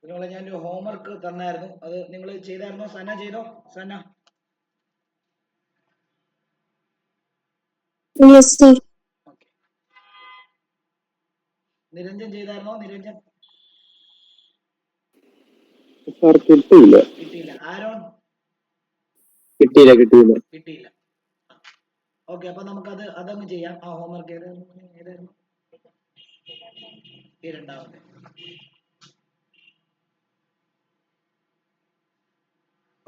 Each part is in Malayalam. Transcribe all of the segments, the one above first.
കുഞ്ഞോളെ ഞാനൊരു ഹോംവർക്ക് തന്നായിരുന്നു, അത് നിങ്ങൾ ചെയ്തായിരുന്നോ? സന ചെയ്തോ? സന ഓക്കെ. നിരഞ്ജൻ ചെയ്തായിരുന്നോ? നിരഞ്ജൻ കിട്ടിയില്ല. ആരോൺ കിട്ടിയില്ല. ഓക്കെ, അപ്പൊ നമുക്കത് അതങ്ങ് ചെയ്യാം. ആ ഹോംവർക്ക് ഏതായിരുന്നു? ഈ രണ്ടാമത്തെ.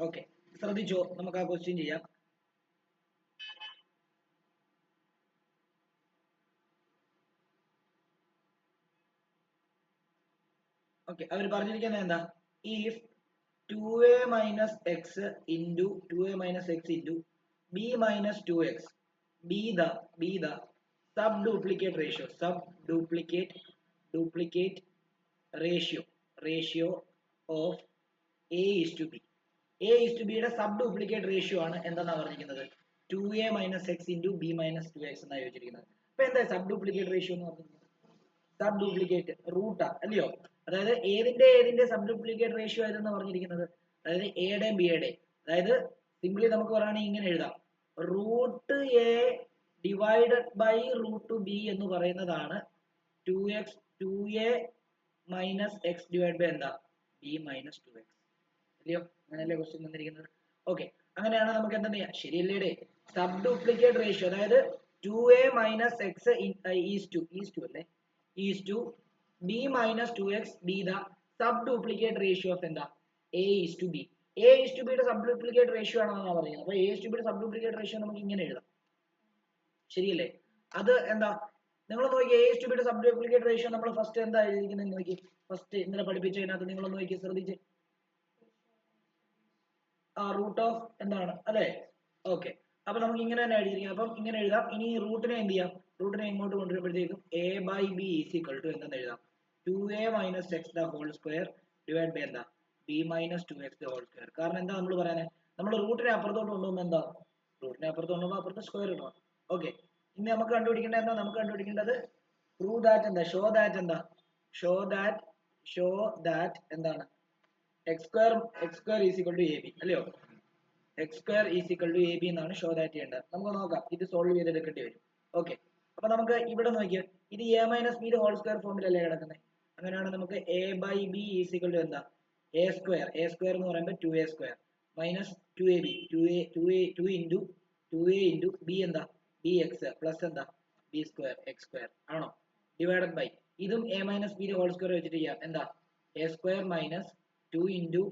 ഓക്കെ, ശ്രദ്ധിച്ചോ, നമുക്ക് ആ ക്വസ്റ്റ്യൻ ചെയ്യാം. ഓക്കെ, അവർ പറഞ്ഞിരിക്കുന്നത് എന്താ? If 2a minus x into 2a minus x into b minus 2x be the subduplicate ratio of a is to b. a is to b യുടെ സബ് ഡ്യൂപ്ലിക്കേറ്റ് റേഷ്യോ ആണ് എന്താ പറഞ്ഞിരിക്കുന്നത്? 2a minus x into b minus 2x എന്നാണ് ചോദിച്ചിരിക്കുന്നത്. അപ്പൊ എന്താ സബ് ഡ്യൂപ്ലിക്കേറ്റ് റേഷ്യോ എന്ന് പറഞ്ഞിരിക്കുന്നത്? സബ് ഡ്യൂപ്ലിക്കേറ്റ് റൂട്ടാ അല്ലയോ? അതായത് ഏതിന്റെ സബ് ഡ്യൂപ്ലിക്കേറ്റ് റേഷ്യോ ആയതെന്ന് പറഞ്ഞിരിക്കുന്നത്? അതായത് എയുടെയും ബിയുടെയും. അതായത് സിംപ്ലി നമുക്ക് പറയുകയാണെങ്കിൽ ഇങ്ങനെ എഴുതാം, root A divided by root B എന്ന് പറയുന്നതാണ് 2a minus X divide by എന്താ? ബി മൈനസ് 2x അല്ലയോ? അങ്ങനെയല്ലേ ക്വസ്റ്റ്യൻ തന്നിരിക്കുന്നത്? ഓക്കെ, അങ്ങനെയാണ് നമുക്ക് എന്താ ചെയ്യാം? ശരിയല്ലേ? സബ് ഡ്യൂപ്ലിക്കേറ്റ് റേഷ്യോ അതായത് 2a minus x is to അല്ലേ, is to b minus 2x be the subduplicate ratio of എന്താ? a is to b. a is to b യുടെ subduplicate ratio ആണെന്നാണ് പറയുന്നത്. അപ്പോൾ a is to b യുടെ subduplicate ratio നമുക്ക് ഇങ്ങനെ എഴുതാം. ശരിയല്ലേ? അത് എന്താ? നിങ്ങൾ നോക്കി, a is to b യുടെ subduplicate ratio നമ്മൾ ഫസ്റ്റ് എന്താ എഴുതിയിരിക്കുന്നത് നോക്കി. ഫസ്റ്റ് ഇന്നലെ പഠിപ്പിച്ചതിനകത്ത് നിങ്ങളൊന്ന് നോക്കി, ശ്രദ്ധിച്ച്. റൂട്ട് ഓഫ് എന്താണ് അല്ലേ? ഓക്കെ, അപ്പൊ നമുക്ക് ഇങ്ങനെ തന്നെ എഴുതിയിരിക്കാം. അപ്പം ഇങ്ങനെ എഴുതാം. ഇനി റൂട്ടിനെ എന്ത് ചെയ്യാം? റൂട്ടിനെ ഇങ്ങോട്ട് കൊണ്ടുവരുമ്പോഴത്തേക്കും a by b is equal to എന്തെന്ന് എഴുതാം? 2a minus x the whole square divided by എന്താ? b minus 2x the whole square. കാരണം എന്താ നമ്മൾ പറയാനേ? നമ്മൾ റൂട്ടിനെ അപ്പുറത്തോട്ട് കൊണ്ടുപോകുമ്പോൾ എന്താ? റൂട്ടിനെ അപ്പുറത്ത് കൊണ്ടുപോകുമ്പോൾ അപ്പുറത്ത് സ്ക്വയർ ഇടണം. ഓക്കെ, ഇനി നമുക്ക് കണ്ടുപിടിക്കേണ്ടത് എന്താ? നമുക്ക് കണ്ടുപിടിക്കേണ്ടത് പ്രൂവ് ദാറ്റ് എന്താ? ഷോ ദാറ്റ് എന്താ? ഷോ ദാറ്റ് എന്താണ്? x square is equal to ab അല്ലയോ? x square is equal to ab എന്നാണ് ഷോ ദാറ്റ് ചെയ്യേണ്ടത്. നമുക്ക് നോക്കാം, ഇത് സോൾവ് ചെയ്തെടുക്കേണ്ടി വരും. ഓക്കെ, അപ്പൊ നമുക്ക് ഇവിടെ നോക്കിയാൽ ഇത് a minus b whole square ഫോമിലല്ലേ കിടക്കുന്നത്? അങ്ങനെയാണ് നമുക്ക് a by B is equal to എന്താ? a സ്ക്വയർ എന്ന് പറയുമ്പോൾ 2a square minus 2ab 2 into 2a into b എന്താ? bx പ്ലസ് എന്താ? b സ്ക്വയർ x സ്ക്വയർ ആണോ? ഡിവൈഡഡ് ബൈ ഇതും a minus b whole square വെച്ചിട്ട് ചെയ്യാം. എന്താ? a square minus 2 into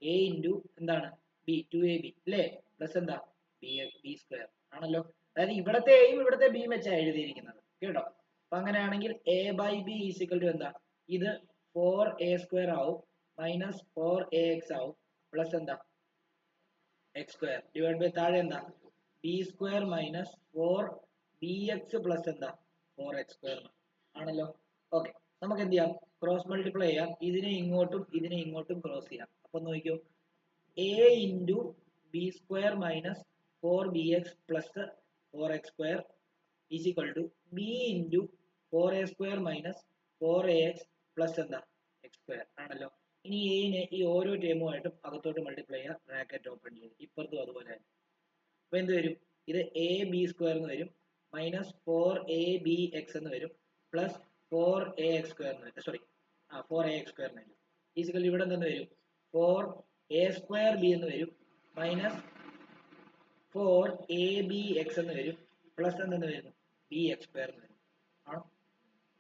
a into എന്താണ്? b 2ab അല്ലേ? പ്ലസ് എന്താ? b സ്ക്വയർ ആണല്ലോ. അതായത് ഇവിടത്തെ എയും ഇവിടത്തെ ബിയും വെച്ചാണ് എഴുതിയിരിക്കുന്നത് കേട്ടോ. അപ്പൊ അങ്ങനെയാണെങ്കിൽ a by B is equal to എന്താ? ഇത് 4a സ്ക്വയർ ആവും മൈനസ് 4ax ആവും പ്ലസ് എന്താ? x സ്ക്വയർ ഡിവൈഡ് ബൈ താഴെ എന്താ? b square minus 4bx plus എന്താ? 4x സ്ക്വയർ ആണല്ലോ. ഓക്കെ, നമുക്ക് എന്ത് ചെയ്യാം? ക്രോസ് മൾട്ടിപ്ലൈ ചെയ്യാം. ഇതിനെ ഇങ്ങോട്ടും ക്രോസ് ചെയ്യാം. അപ്പൊ നോക്കിയോ, a into B square minus 4bx plus 4x square is equal to b into 4a square minus 4ax plus എന്താ? x സ്ക്വയർ ആണല്ലോ. ഇനി എനെ ഈ ഓരോ ടേമുമായിട്ടും അകത്തോട്ട് മൾട്ടിപ്ലൈ ചെയ്യാം, ബ്രാക്കറ്റ് ഓപ്പൺ ചെയ്യും. ഇപ്പുറത്തും അതുപോലെ. അപ്പൊ എന്ത് വരും? ഇത് a b സ്ക്വയർ എന്ന് വരും മൈനസ് 4abx എന്ന് വരും പ്ലസ് 4ax സ്ക്വയർ എന്ന് വരും. സോറി 4ax സ്ക്വയർ എന്ന് വരും. ഈസിക്കൽ ഇവിടെ എന്തെന്ന് വരും? 4a സ്ക്വയർ b എന്ന് വരും മൈനസ് 4abx എന്ന് വരും പ്ലസ് എന്തെന്ന് വരുന്നു? bx സ്ക്വയർ എന്ന് വരും.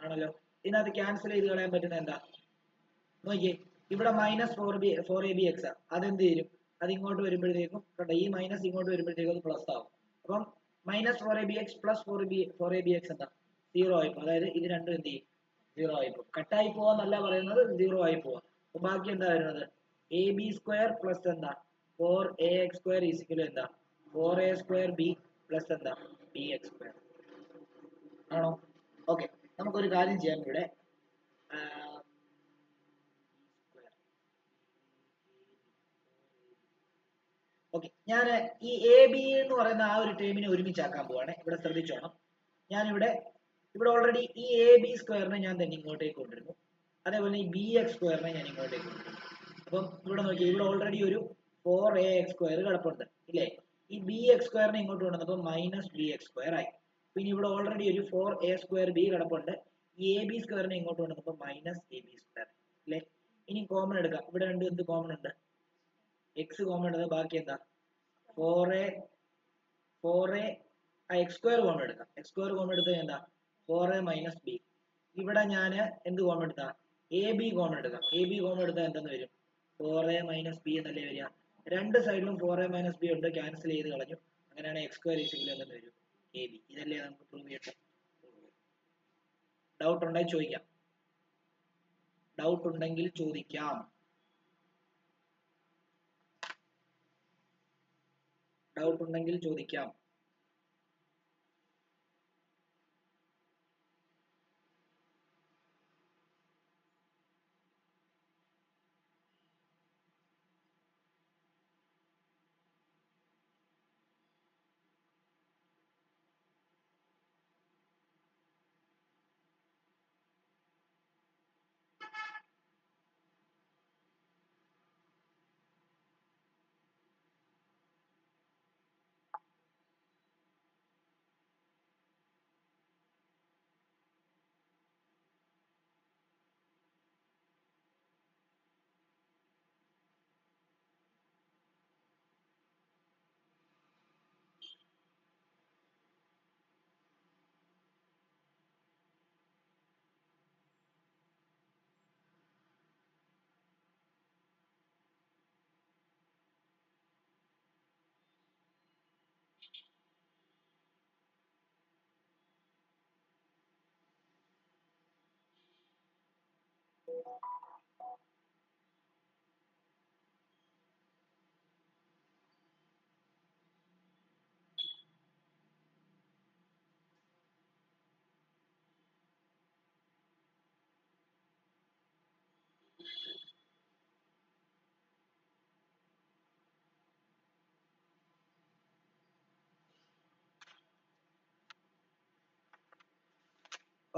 ആണല്ലോ. ഇതിനകത്ത് ക്യാൻസൽ ചെയ്ത് കളയാൻ പറ്റുന്ന എന്താ? നോക്കിയേ, ഇവിടെ മൈനസ് 4abx അതെന്ത് ചെയ്യും? അത് ഇങ്ങോട്ട് വരുമ്പോഴത്തേക്കും കേട്ടോ, ഈ മൈനസ് ഇങ്ങോട്ട് വരുമ്പോഴത്തേക്കും അത് പ്ലസ് ആവും. അപ്പം മൈനസ് 4abx പ്ലസ് 4abx എന്താ? 0 ആയിപ്പോ. അതായത് ഇത് രണ്ടും എന്ത് ചെയ്യും? 0 ആയിപ്പോ. കട്ടായി പോവാന്നല്ല പറയുന്നത്, 0 ആയി പോവാ. അപ്പൊ ബാക്കി എന്താ വരുന്നത്? ab സ്ക്വയർ പ്ലസ് എന്താ? 4ax സ്ക്വയർ ഈസ് ഈക്വൽ എന്താ? 4a സ്ക്വയർ b പ്ലസ് എന്താ? bx സ്ക്വയർ ആണോ? ഓക്കെ, നമുക്കൊരു കാര്യം ചെയ്യാം. ഇവിടെ ഓക്കെ, ഞാൻ ഈ എ ബി എന്ന് പറയുന്ന ആ ഒരു ടേമിനെ ഒരുമിച്ചാക്കാൻ പോവാണ്. ഇവിടെ ശ്രദ്ധിച്ചോണം. ഞാനിവിടെ ഓൾറെഡി ഈ എ ബി സ്ക്വയറിനെ ഞാൻ തന്നെ ഇങ്ങോട്ടേക്ക് കൊണ്ടുവരുന്നു അതേപോലെ ഈ ബി എക്സ് സ്ക്വയറിനെ ഞാൻ ഇങ്ങോട്ടേക്ക് കൊണ്ടുവരും. അപ്പം ഇവിടെ നോക്കി, ഇവിടെ ഓൾറെഡി ഒരു 4ax² കിടപ്പുണ്ട് ഇല്ലേ? ഈ ബി എക്സ് സ്ക്വയറിനെ ഇങ്ങോട്ട് കൊണ്ടുവന്നപ്പോൾ മൈനസ് ബി എക്സ് സ്ക്വയർ ആയി. പിന്നെ ഇവിടെ ഓൾറെഡി ഒരു 4a²b കിടപ്പുണ്ട്. എ ബി സ്ക്വയറിനെ ഇങ്ങോട്ട് കൊണ്ടുവന്നപ്പോൾ മൈനസ് എ ബി സ്ക്വയർ അല്ലേ? ഇനി കോമൺ എടുക്കാം. ഇവിടെ രണ്ട് എന്ത് കോമൺ ഉണ്ട്? എക്സ് കോമൺ എടുത്താൽ ബാക്കി എന്താ? 4a എക്സ് സ്ക്വയർ കോമൺ എടുക്കാം. എക്സ് സ്ക്വയർ കോമൺ എടുത്താൽ എന്താ? 4a minus B. ഇവിടെ ഞാൻ എന്ത് കോമൺ എടുത്താ? എ ബി കോമൺ എടുക്കാം. എ ബി കോമൺ എടുത്താൽ എന്തെന്ന് വരും? 4a മൈനസ് ബി എന്നല്ലേ വരിക? രണ്ട് സൈഡിലും 4a മൈനസ് ബി ഉണ്ട്, ക്യാൻസൽ ചെയ്ത് കളഞ്ഞു. അങ്ങനെയാണ് എക്സ് സ്ക്വയർ ഈക്വൽ എന്തെന്ന് വരും? A B. ഇതല്ലേ നമുക്ക് പ്രൂവ് ചെയ്യട്ടെ. ഡൗട്ട് ഉണ്ടെങ്കിൽ ചോദിക്കാം. ഡൗട്ട് ഉണ്ടെങ്കിൽ ചോദിക്കാം. ഡൗട്ട് ഉണ്ടെങ്കിൽ ചോദിക്കാം.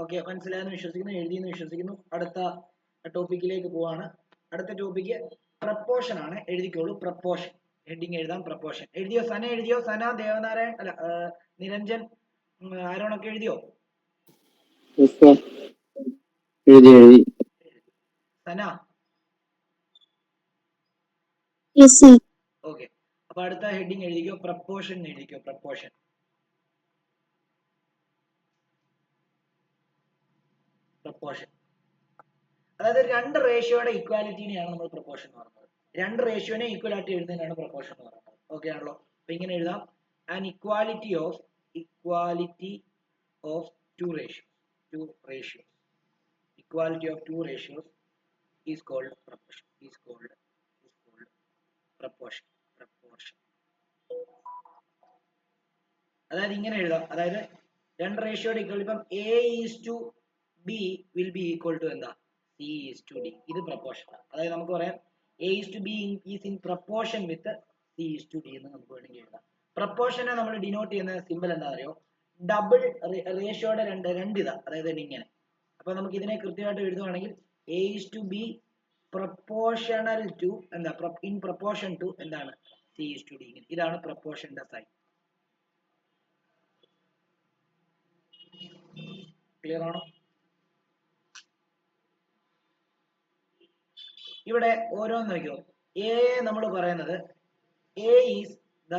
ഓക്കെ, മനസ്സിലായെന്ന് വിശ്വസിക്കുന്നു, എഴുതിയെന്ന് വിശ്വസിക്കുന്നു. അടുത്ത ടോപ്പിക്കിലേക്ക് പോവാണ്. അടുത്ത ടോപ്പിക്ക് പ്രപ്പോഷൻ ആണ്. എഴുതിക്കോളൂ, പ്രപ്പോഷൻ. ഹെഡിങ് എഴുതാം, പ്രപ്പോഷൻ. എഴുതിയോ? സന എഴുതിയോ? സന, ദേവനാരായൺ, അല്ല നിരഞ്ജൻ, ആരോണൊക്കെ എഴുതിയോ? സന? ഓക്കെ, അപ്പൊ അടുത്ത ഹെഡിങ് എഴുതിക്കോ, പ്രപ്പോഷൻ എഴുതിക്കോ. പ്രപ്പോഷൻ. പ്രപ്പോഷൻ അതായത് രണ്ട് റേഷ്യോയുടെ ഇക്വാലിറ്റിനെയാണ് നമ്മൾ പ്രപ്പോഷൻ എന്ന് പറയുന്നത്. രണ്ട് റേഷ്യോനെ ഈക്വൽ ആയിട്ട് എഴുതുന്നതിനാണ് പ്രപ്പോഷൻ എന്ന് പറയുന്നത്. ഓക്കെ ആണല്ലോ? അപ്പൊ ഇങ്ങനെ എഴുതാം, an equality of two ratios equality of two ratios is called proportion. is called proportion. അതായത് ഇങ്ങനെ എഴുതാം, അതായത് രണ്ട് റേഷ്യോയുടെ ഇക്വൽ, ഇപ്പം A:B will be equal to എന്താ? C:D. ഇത് പ്രപ്പോർഷൻ. അതായത് നമുക്ക് പറയാം A:B is in proportion with C:D എന്ന് നമുക്ക് വേണമെങ്കിൽ എഴുതാം. പ്രപ്പോർഷനെ നമ്മൾ ഡിനോട്ട് ചെയ്യുന്ന സിമ്പിൾ എന്താ അറിയോ? ഡബിൾ റേഷ്യോയുടെ രണ്ട് ഇതാ, അതായത് ഇങ്ങനെ. അപ്പൊ നമുക്ക് ഇതിനെ കൃത്യമായിട്ട് എഴുതുവാണെങ്കിൽ A:B പ്രപ്പോർഷണൽ ടു എന്താ? ഇൻ പ്രപ്പോർഷൻ ടു എന്താണ്? C:D. ഇങ്ങനെ. ഇതാണ് പ്രപ്പോർഷന്റെ സൈൻ. ക്ലിയർ ആണോ? ഇവിടെ ഓരോന്ന് നോക്കിയോ. എ നമ്മൾ പറയുന്നത് A is the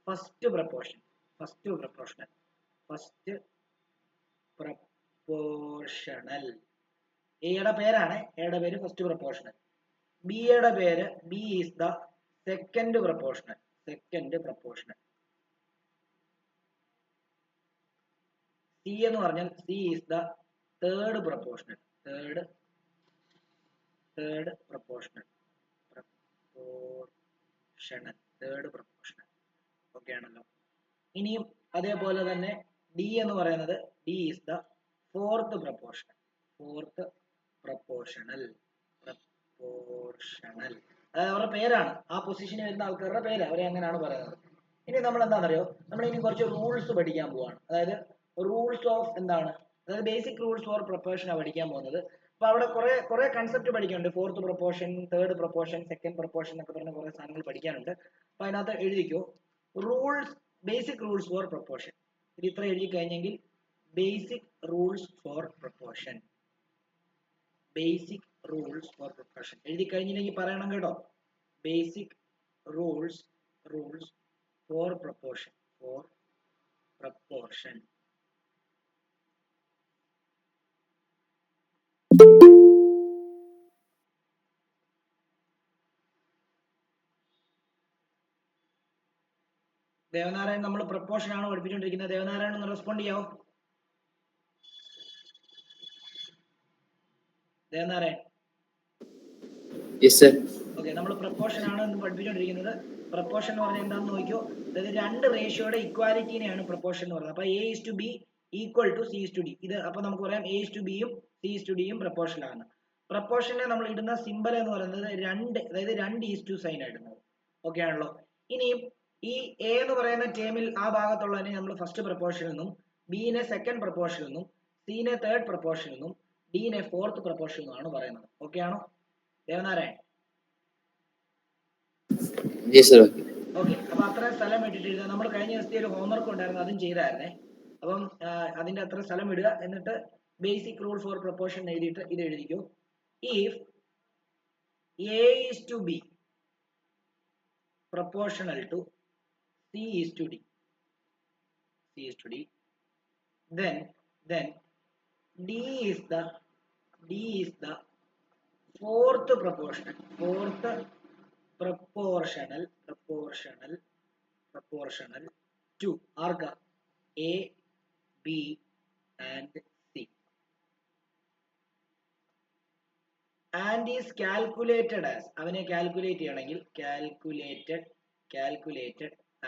first proportion. എയുടെ പേരാണ്, എയുടെ പേര് ഫസ്റ്റ് പ്രപ്പോർഷണൽ. ബിയുടെ പേര് B is the second proportional. C എന്ന് പറഞ്ഞാൽ C is the third proportional. Third proportional. Okay ആണല്ലോ? ഇനിയും അതേപോലെ തന്നെ ഡി എന്ന് പറയുന്നത് D is the fourth proportional. അതായത് അവരുടെ പേരാണ്, ആ പൊസിഷനിൽ വരുന്ന ആൾക്കാരുടെ പേര്, അവരെ അങ്ങനെയാണ് പറയുന്നത്. ഇനി നമ്മൾ എന്താണെന്നറിയോ, നമ്മൾ ഇനി കുറച്ച് റൂൾസ് പഠിക്കാൻ പോവാണ്. അതായത് റൂൾസ് ഓഫ് എന്താണ്, അതായത് ബേസിക് റൂൾസ് ഫോർ പ്രപ്പോർഷനാണ് പഠിക്കാൻ പോകുന്നത്. അപ്പൊ അവിടെ കുറെ കൺസെപ്റ്റ് പഠിക്കാനുണ്ട്. Fourth proportion, third proportion, second proportion എന്നൊക്കെ പറഞ്ഞ കുറെ സാധനങ്ങൾ പഠിക്കാനുണ്ട്. അപ്പൊ അതിനകത്ത് എഴുതിക്കോ rules, basic rules for proportion. ഇത് ഇത്ര എഴുതി കഴിഞ്ഞെങ്കിൽ basic rules for proportion, basic rules for proportion എഴുതി കഴിഞ്ഞില്ലെങ്കിൽ പറയണം കേട്ടോ. Basic rules for proportion, for proportion. Devanarayan, നമ്മൾ പ്രൊപ്പോർഷൻ ആണ് പഠിപ്പിച്ചുകൊണ്ടിരിക്കുന്നത്. ദേവനാരായൺ ഒന്ന് റെസ്പോണ്ട് ചെയ്യാവോ? ദേവനാരായൺ. ഓക്കെ, നമ്മൾ പ്രൊപ്പോർഷൻ ആണ് ഇന്ന് പഠിപ്പിച്ചുകൊണ്ടിരിക്കുന്നത്. പ്രൊപ്പോർഷൻ എന്ന് പറഞ്ഞാൽ എന്താണെന്ന് നോക്കിയോ. അതായത് രണ്ട് റേഷ്യോയുടെ ഇക്വാലിറ്റിനെയാണ് പ്രൊപ്പോർഷൻ എന്ന് പറയുന്നത്. അപ്പൊ A:B ഈക്വൽ ടു C:D. ഇത് അപ്പൊ നമുക്ക് പറയാം A:Bയും C:Dയും പ്രൊപ്പോർഷൻ ആണ്. പ്രൊപ്പോർഷനെ നമ്മൾ ഇടുന്ന സിമ്പൽ എന്ന് പറയുന്നത് അതായത് 2:2 സൈൻ ഇടുന്നത്. ഓക്കെ ആണല്ലോ. ഇനിയും ഈ A എന്ന് പറയുന്ന ടേമിൽ ആ ഭാഗത്തുള്ളതിനെ നമ്മൾ ഫസ്റ്റ് പ്രൊപ്പോർഷൻ എന്നും, ബിനെ സെക്കൻഡ് പ്രൊപ്പോർഷൻ എന്നും, സിനെ തേർഡ് പ്രൊപ്പോർഷൻ എന്നും, ഡിനെ ഫോർത്ത് പ്രൊപ്പോർഷൻ എന്നുമാണ് പറയുന്നത്. ഓക്കെ ആണോ ദേവനാരായൺ? ഓക്കെ, അപ്പൊ അത്രയും സ്ഥലം ഇട്ടിട്ട് നമ്മൾ കഴിഞ്ഞ ദിവസത്തെ ഒരു ഹോംവർക്ക് ഉണ്ടായിരുന്നു, അതും ചെയ്തായിരുന്നേ. അപ്പം അതിന്റെ അത്ര സ്ഥലം ഇടുക, എന്നിട്ട് ബേസിക് റൂൾ ഫോർ പ്രൊപ്പോർഷൻ എഴുതിയിട്ട് ഇത് എഴുതിക്കോ. If A:B proportional to C:D, then D is the fourth proportional to arga A, B and C and is calculated as, അവനെ കാൽക്കുലേറ്റ് ചെയ്യണമെങ്കിൽ calculated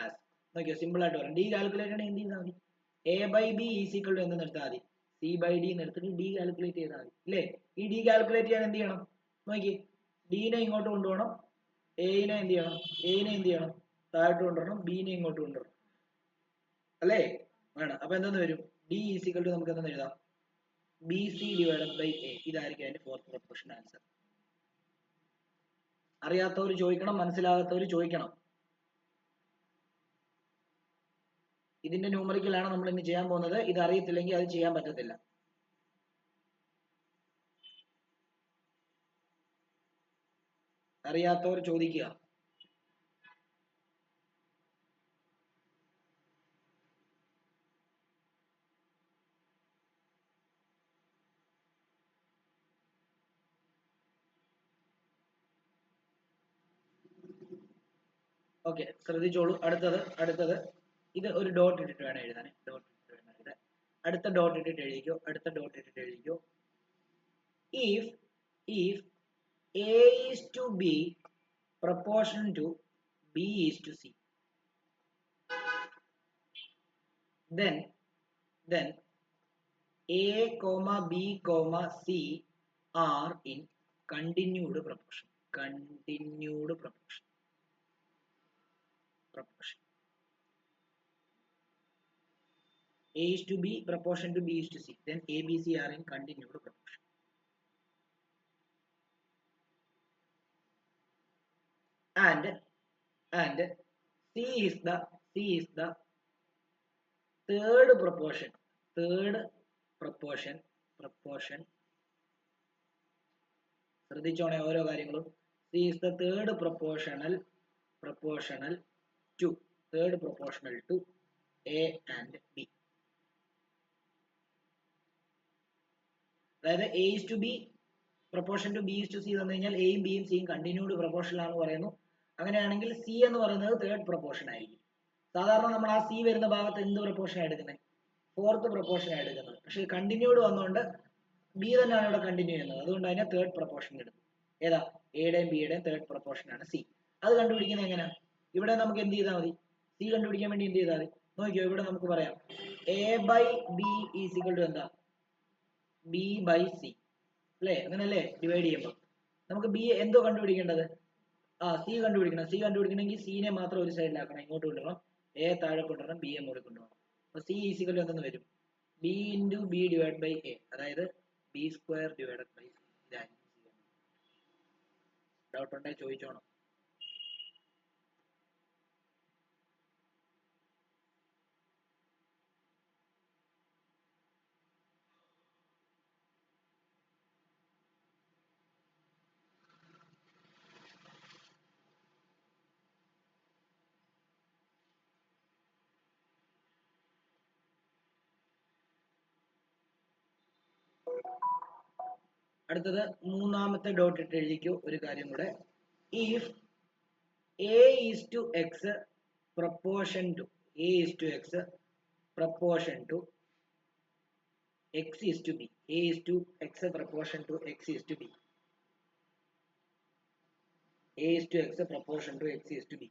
as നോക്കിയോ, സിമ്പിൾ ആയിട്ട് പറയാം. ഡി കാൽക്കുലേറ്റ് ചെയ്യണമെങ്കിൽ എന്ത് ചെയ്താൽ മതി? A/B ഈസ് ഈക്വൽ ടു എന്ന് എടുത്താൽ മതി, C/D എന്ന് എടുത്തിട്ട് ഡി കാൽക്കുലേറ്റ് ചെയ്താൽ മതി അല്ലേ? ഈ ഡി കാൽക്കുലേറ്റ് ചെയ്യാൻ എന്ത് ചെയ്യണം നോക്കി, ഡിനെ ഇങ്ങോട്ട് കൊണ്ടുപോകണം, എനെ എന്ത് ചെയ്യണം താഴോട്ട് കൊണ്ടുവരണം, ബിനെ ഇങ്ങോട്ട് കൊണ്ടുവരണം അല്ലേ? ആണ്. അപ്പൊ എന്തെന്ന് വരും? ഡി ഈസ് ഈക്വൽ ടു നമുക്ക് എന്തെന്ന് എഴുതാം? BC divided by A. ഇതായിരിക്കും അതിന്റെ ഫോർത്ത് പ്രൊപ്പോർഷൻ ആൻസർ. അറിയാത്തവർ ചോദിക്കണം, മനസ്സിലാകാത്തവർ ചോദിക്കണം. ഇതിന്റെ ന്യൂമറിക്കലാണ് നമ്മൾ ഇന്ന് ചെയ്യാൻ പോകുന്നത്. ഇത് അറിയത്തില്ലെങ്കിൽ അത് ചെയ്യാൻ പറ്റത്തില്ല. അറിയാത്തവർ ചോദിക്കുക. ഓക്കെ, ശ്രദ്ധിച്ചോളൂ. അടുത്തത് ഇത് ഒരു ഡോട്ട് ഇട്ടിട്ട് വേണം എഴുതാൻ. അടുത്ത ഡോട്ട് ഇട്ടിട്ട് എഴുതിക്കോ. If A is to B proportion to B is to C, then A, B, C are in continued proportion. A is to B proportion to B is to C, then A, B, C are in continued proportion. And C is the third proportion. ശ്രദ്ധിച്ചോണേ ഓരോ കാര്യങ്ങളും. C is the third proportional to A and B. അതായത് A is to B proportion to B is to C തന്നു കഴിഞ്ഞാൽ എയും ബിയും സിയും കണ്ടിന്യൂഡ് പ്രൊപ്പോർഷൻ ആണെന്ന് പറയുന്നു. അങ്ങനെയാണെങ്കിൽ C എന്ന് പറയുന്നത് തേർഡ് പ്രൊപ്പോർഷൻ ആയിരിക്കും. സാധാരണ നമ്മൾ ആ സി വരുന്ന ഭാഗത്ത് എന്ത് പ്രൊപ്പോർഷൻ എടുക്കുന്നത്? ഫോർത്ത് പ്രൊപ്പോർഷൻ എടുക്കുന്നത്. പക്ഷെ കണ്ടിന്യൂഡ് വന്നുകൊണ്ട് ബി തന്നെയാണ് ഇവിടെ കണ്ടിന്യൂ ചെയ്യുന്നത്, അതുകൊണ്ട് അതിനെ തേർഡ് പ്രൊപ്പോർഷൻ എടുക്കും. ഏതാ? എയുടെയും ബിയുടെയും തേർഡ് പ്രൊപ്പോർഷൻ ആണ് സി. അത് കണ്ടുപിടിക്കുന്നത് എങ്ങനെയാണ്? ഇവിടെ നമുക്ക് എന്ത് ചെയ്താൽ മതി? സി കണ്ടുപിടിക്കാൻ വേണ്ടി എന്ത് ചെയ്താൽ മതി നോക്കിയോ. ഇവിടെ നമുക്ക് പറയാം A/B ഈസ് ഈക്വൽ ടു എന്താ? B/C അല്ലേ? അങ്ങനല്ലേ ഡിവൈഡ് ചെയ്യുമ്പോൾ നമുക്ക് ബി എന്തോ കണ്ടുപിടിക്കേണ്ടത്? സി കണ്ടുപിടിക്കണം. സി കണ്ടുപിടിക്കണമെങ്കിൽ സിനെ മാത്രം ഒരു സൈഡിലാക്കണം, ഇങ്ങോട്ട് കൊണ്ടുവരണം. എ താഴെ കൊണ്ടുവരണം, ബി എ മുകളിൽ കൊണ്ടുവരണം. അപ്പൊ സി ഈസ് ഈക്വൽ ടു എന്തെന്ന് വരും? B into B divided by A, അതായത് B² divided by C. ഇതായിരിക്കും ചെയ്യേണ്ടത്. ഡൗട്ട് ഉണ്ടെങ്കിൽ ചോദിച്ചോണം. അടുത്തത് മൂന്നാമത്തെ ഡോട്ട് ഇട്ട് എഴുതിക്കോ ഒരു കാര്യം കൂടെ. If a is to x proportion to a is to x proportion to x is to b, a is to x proportion to x is to b, a is to x proportion to x is to b,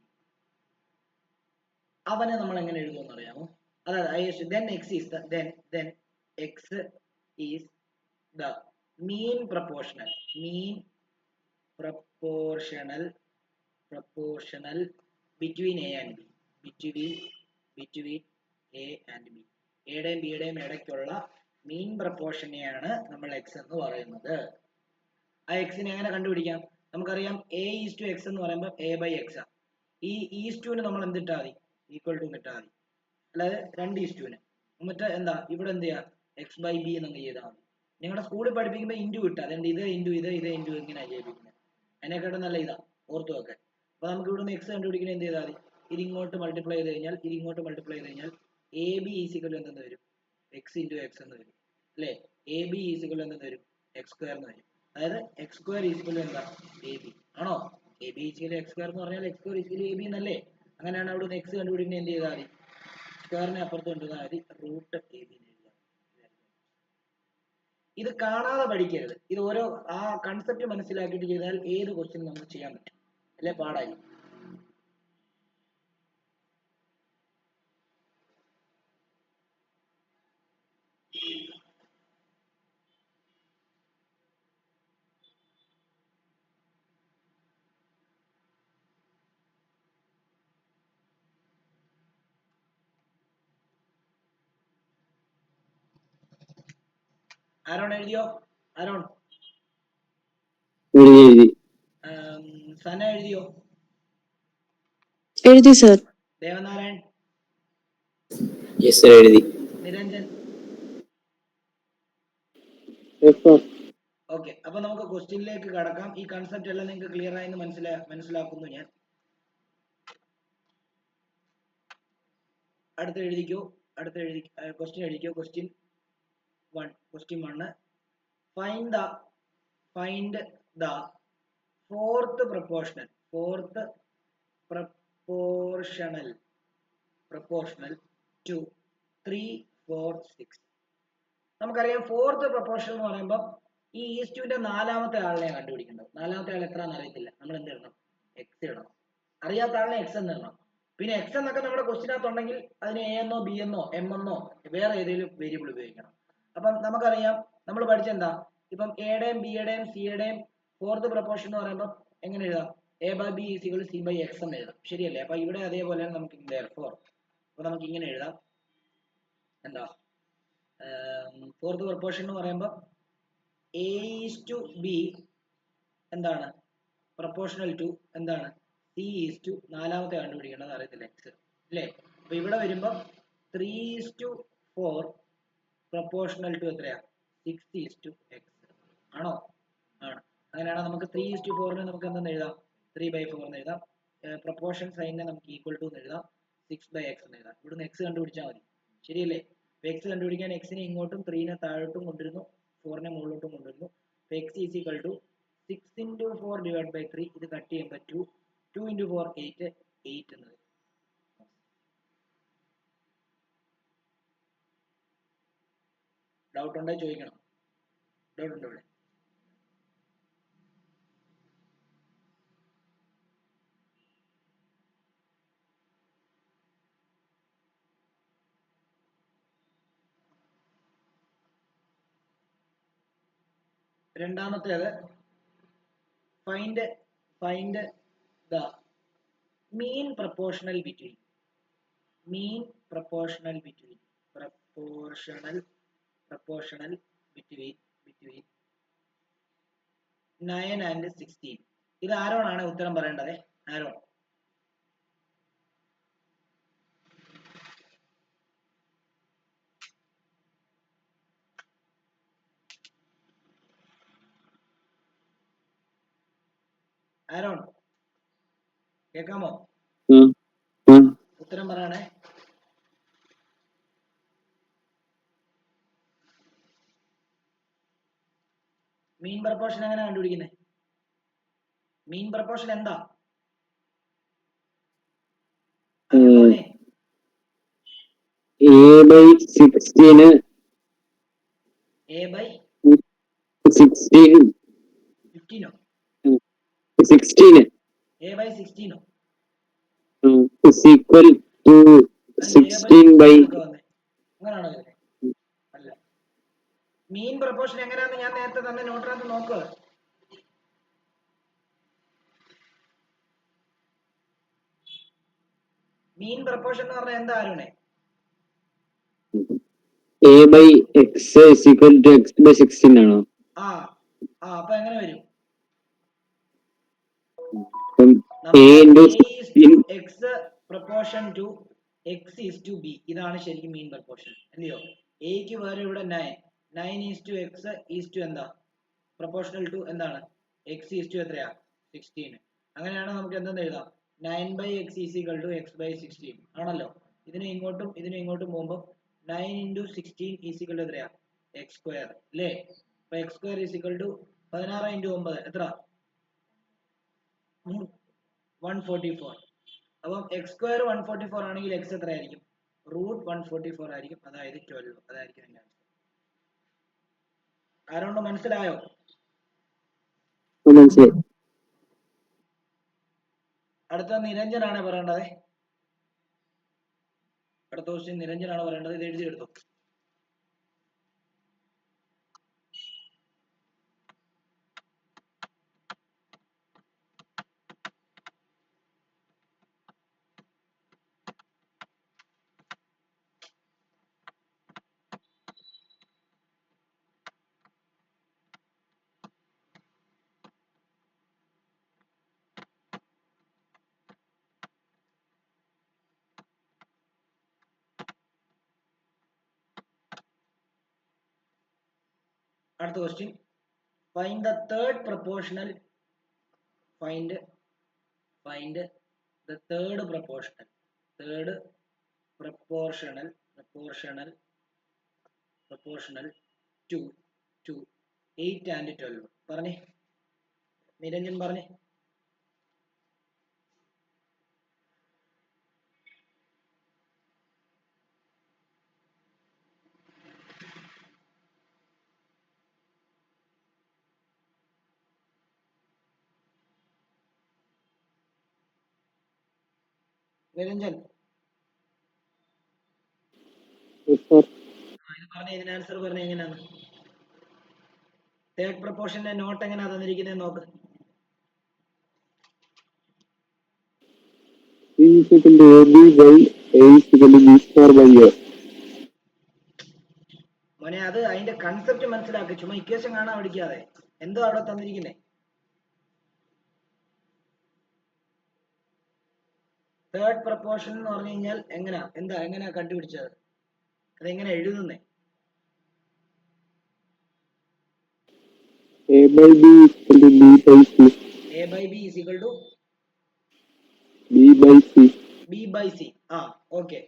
അവനെ നമ്മൾ എങ്ങനെ എഴുതുമെന്ന് അറിയാമോ? അതായത് then x is the then x is the mean proportional between a and b, between a and b, എയുടെയും ബിയുടെയും ഇടയ്ക്കുള്ള മീൻ പ്രപ്പോർഷനെയാണ് നമ്മൾ x എന്ന് പറയുന്നത്. ആ എക്സിനെ എങ്ങനെ കണ്ടുപിടിക്കാം? നമുക്കറിയാം a is to x എന്ന് പറയുമ്പോൾ a by x ആ. ഈ ഈസ് ടുവിന് നമ്മൾ എന്തിട്ടാ മതി? ഈക്വൽ ടു ഇട്ടാൽ മതി. അല്ലാതെ 2 ഈസ് ടുവിന് എന്നിട്ട് എന്താ ഇവിടെ എന്ത് ചെയ്യാം? എക്സ് ബൈ ബി എന്നങ്ങ് ചെയ്താൽ മതി. നിങ്ങളുടെ സ്കൂളിൽ പഠിപ്പിക്കുമ്പോൾ ഇൻറ്റു ഇട്ടാ അതുകൊണ്ട് ഇത് ഇൻറ്റു ഇത് ഇൻറ്റു ഇങ്ങനെ ചെയ്യിപ്പിക്കുന്നത്. അതിനെക്കാട്ടും നല്ല ഇതാ, ഓർത്തു വെക്കാൻ. അപ്പോൾ നമുക്ക് ഇവിടുന്ന് എക്സ് കണ്ടുപിടിക്കുന്നത് എന്ത് ചെയ്താൽ മതി? ഇതിങ്ങോട്ട് മൾട്ടിപ്ലൈ ചെയ്ത് കഴിഞ്ഞാൽ എ ബി ഈസിക്കൽ എന്തെന്ന് വരും? എക്സ് ഇൻറ്റു എക്സ് എന്ന് വരും അല്ലേ? എ ബി ഈസിക്കൽ എന്തെന്ന് വരും? എക്സ് സ്ക്വയർ എന്ന് വരും. അതായത് എക്സ് സ്ക്വയർ ഈസിക്കൽ എന്താ? എ ബി ആണോ? A B is equal X square എന്ന് പറഞ്ഞാൽ X square is equal A B എന്നല്ലേ? അങ്ങനെയാണ് അവിടുന്ന് എക്സ് കണ്ടുപിടിക്കുന്നത് എന്ത് ചെയ്താൽ മതി? സ്ക്വയറിനെ അപ്പുറത്ത് കൊണ്ടുവന്നാൽ മതി, റൂട്ട് എ ബി. ഇത് കാണാതെ പഠിക്കരുത്. ഇത് ഓരോ ആ കൺസെപ്റ്റ് മനസ്സിലാക്കിയിട്ട് ചെയ്താൽ ഏത് ക്വസ്റ്റ്യൻ നമുക്ക് ചെയ്യാൻ പറ്റും, അല്ലെ പാടായി. ആരോൺ എഴുതിയോ? ആരോൺ സന എഴുതിയോ? എഴുതി സർ. ദേവനാരായൺ? യെസ് സർ, എഴുതി. നിരഞ്ജൻ? ഓക്കെ, അപ്പൊ നമുക്ക് ക്വസ്റ്റ്യനിലേക്ക് കടക്കാം. ഈ കൺസെപ്റ്റ് എല്ലാം നിങ്ങൾക്ക് ക്ലിയർ ആയെന്ന് മനസ്സിലാക്കുന്നു ഞാൻ. അടുത്ത എഴുതിക്കോ. ക്വസ്റ്റ്യൻ എഴുതിക്കോ. Question 1. Find the fourth proportional to 3, 4, 6. നമുക്കറിയാം ഫോർത്ത് പ്രപ്പോർഷൻ എന്ന് പറയുമ്പോൾ ഈ ഈസ്റ്റുവിന്റെ നാലാമത്തെ ആളിനെ കണ്ടുപിടിക്കേണ്ടത്. നാലാമത്തെ ആൾ എത്രയാണെന്ന് അറിയത്തില്ല, നമ്മൾ എന്ത് ഇടണം? എക്സ് ഇടണം. അറിയാത്ത ആളിനെ എക്സ് എന്ന് ഇടണം. പിന്നെ എക്സ് എന്നൊക്കെ നമ്മുടെ ക്വസ്റ്റിനകത്തുണ്ടെങ്കിൽ അതിന് എ എന്നോ ബി എന്നോ എം എന്നോ വേറെ ഏതെങ്കിലും വേരിയബിൾ ഉപയോഗിക്കണം. അപ്പം നമുക്കറിയാം, നമ്മൾ പഠിച്ചെന്താ, ഇപ്പം എയുടെയും ബിയുടെയും സിയുടെയും ഫോർത്ത് പ്രപ്പോർഷൻ എന്ന് പറയുമ്പോൾ എങ്ങനെ എഴുതാം? A by B is equal C by X എന്ന് എഴുതാം, ശരിയല്ലേ? അപ്പൊ ഇവിടെ അതേപോലെ നമുക്ക് അപ്പൊ നമുക്ക് ഇങ്ങനെ എഴുതാം. എന്താ ഫോർത്ത് പ്രപ്പോർഷൻ എന്ന് പറയുമ്പോൾ എ ഈസ് ടു ബി എന്താണ്? പ്രപ്പോർഷണൽ ടു എന്താണ്? സി ഈസ് ടു നാലാമത്തെ കണ്ടുപിടിക്കേണ്ടത് അറിയത്തില്ല, എക്സ് അല്ലേ? അപ്പൊ ഇവിടെ വരുമ്പോൾ 3:4 പ്രപ്പോർഷണൽ ടു എത്രയാ? 6:x ആണോ? ആണ്. അങ്ങനെയാണെങ്കിൽ നമുക്ക് 3:4 നമുക്ക് എന്തെന്ന് എഴുതാം? 3/4 എന്ന് എഴുതാം. പ്രപ്പോർഷൻ സൈനിനെ നമുക്ക് ഈക്വൽ ടു എന്ന് എഴുതാം, 6/x എന്ന് എഴുതാം. ഇവിടുന്ന് എക്സ് കണ്ടുപിടിച്ചാൽ മതി, ശരിയല്ലേ? എക്സ് കണ്ടുപിടിക്കാൻ എക്സിനെ ഇങ്ങോട്ടും 3നെ താഴോട്ടും കൊണ്ടുവരുന്നു, 4നെ മുകളിലോട്ടും കൊണ്ടുവരുന്നു. X is equal to 6 × 4 / 3. ഇത് കട്ട് ചെയ്യുമ്പോൾ 2 × 4 8 എന്നത്. ഡൗട്ട് ഉണ്ടെങ്കിൽ ചോദിക്കണം. ഡൗട്ട് ഉണ്ടോ ഇവിടെ? രണ്ടാമത്തേത് find the mean proportional between 9 and 16. ഇത് ആരോണാണ് ഉത്തരം പറയേണ്ടത്? ആരോൺ. ആരോൺ കേൾക്കാമോ? ഉത്തരം പറയണേ. മീൻ പ്രപ്പോർഷൻ എങ്ങനെ കണ്ടുപിടിക്കുന്നത്? മീൻ പ്രപ്പോർഷൻ എന്താ? പറഞ്ഞേ. A/16 16 15 16 A/16 is equal to 16 by അങ്ങനെയാണോ? അല്ല. മീൻ പ്രപ്പോർഷൻ എങ്ങനെയാന്ന് ഞാൻ നേരത്തെ തന്നെ നോട്ടിനകത്ത് നോക്കുക. മീൻ പ്രപ്പോർഷൻ എന്ന് പറഞ്ഞാൽ എന്താ ആരോണേ? A/x is equal to x/16 ആണോ? അപ്പൊ എങ്ങനെ വരും? A into x proportion to x is to b. ഇതാണ് ശരിക്കും മീൻ പ്രപ്പോർഷൻ അല്ലയോ? എക്ക് വേറെ ഇവിടെ 9 is to x is to എന്താ പ്രപ്പോർഷണൽ ടു എന്താണ്? x is to എത്രയാ? 16. അങ്ങനെയാണ് നമുക്ക് എന്തെന്ന് എഴുതാം? 9/x is equal to x/16 ആണല്ലോ. ഇതിനും ഇങ്ങോട്ടും പോകുമ്പോൾ 9 into 16 is equal to എത്രയാ? x square അല്ലേ? അപ്പൊ x square is equal to 16 into 9 എത്ര? 144. അപ്പം x square 144 ആണെങ്കിൽ x എത്രയായിരിക്കും? √144 ആയിരിക്കും. അതായത് 12. അതായിരിക്കും എൻ്റെ ആൻസർ. ആരോണ്ട് മനസ്സിലായോ? അടുത്ത നിരഞ്ജനാണ് പറയേണ്ടത്. അടുത്ത ക്വസ്റ്റ്യൻ നിരഞ്ജനാണ് പറയേണ്ടത്. ഇത് എഴുതിയെടുത്തു. അടുത്ത question. Find the third proportional. Find the third proportional to 8 and 12. പറഞ്ഞേ നിരഞ്ജൻ പറഞ്ഞേ. നിരഞ്ജൻ പറഞ്ഞേ. ഇതിന് ആൻസർ പറഞ്ഞേ എങ്ങനെയാണ്? തേർഡ് പ്രപ്പോർഷന്റെ നോട്ട് എങ്ങനെയാ തന്നിരിക്കുന്നത് നോക്ക്. മോനെ അത് അതിന്റെ കൺസെപ്റ്റ് മനസ്സിലാക്കി. ചുമ്മാ ഇക്വേഷൻ കാണാൻ പഠിക്കാതെ. എന്തോ അവിടെ തന്നിരിക്കുന്നേ? തേർഡ് പ്രപ്പോർഷൻ എന്ന് പറഞ്ഞു കഴിഞ്ഞാൽ എങ്ങനെയാ കണ്ടുപിടിച്ചത്? അതെങ്ങനെ എഴുതുന്നേ? A/b is equal to b/c. Okay.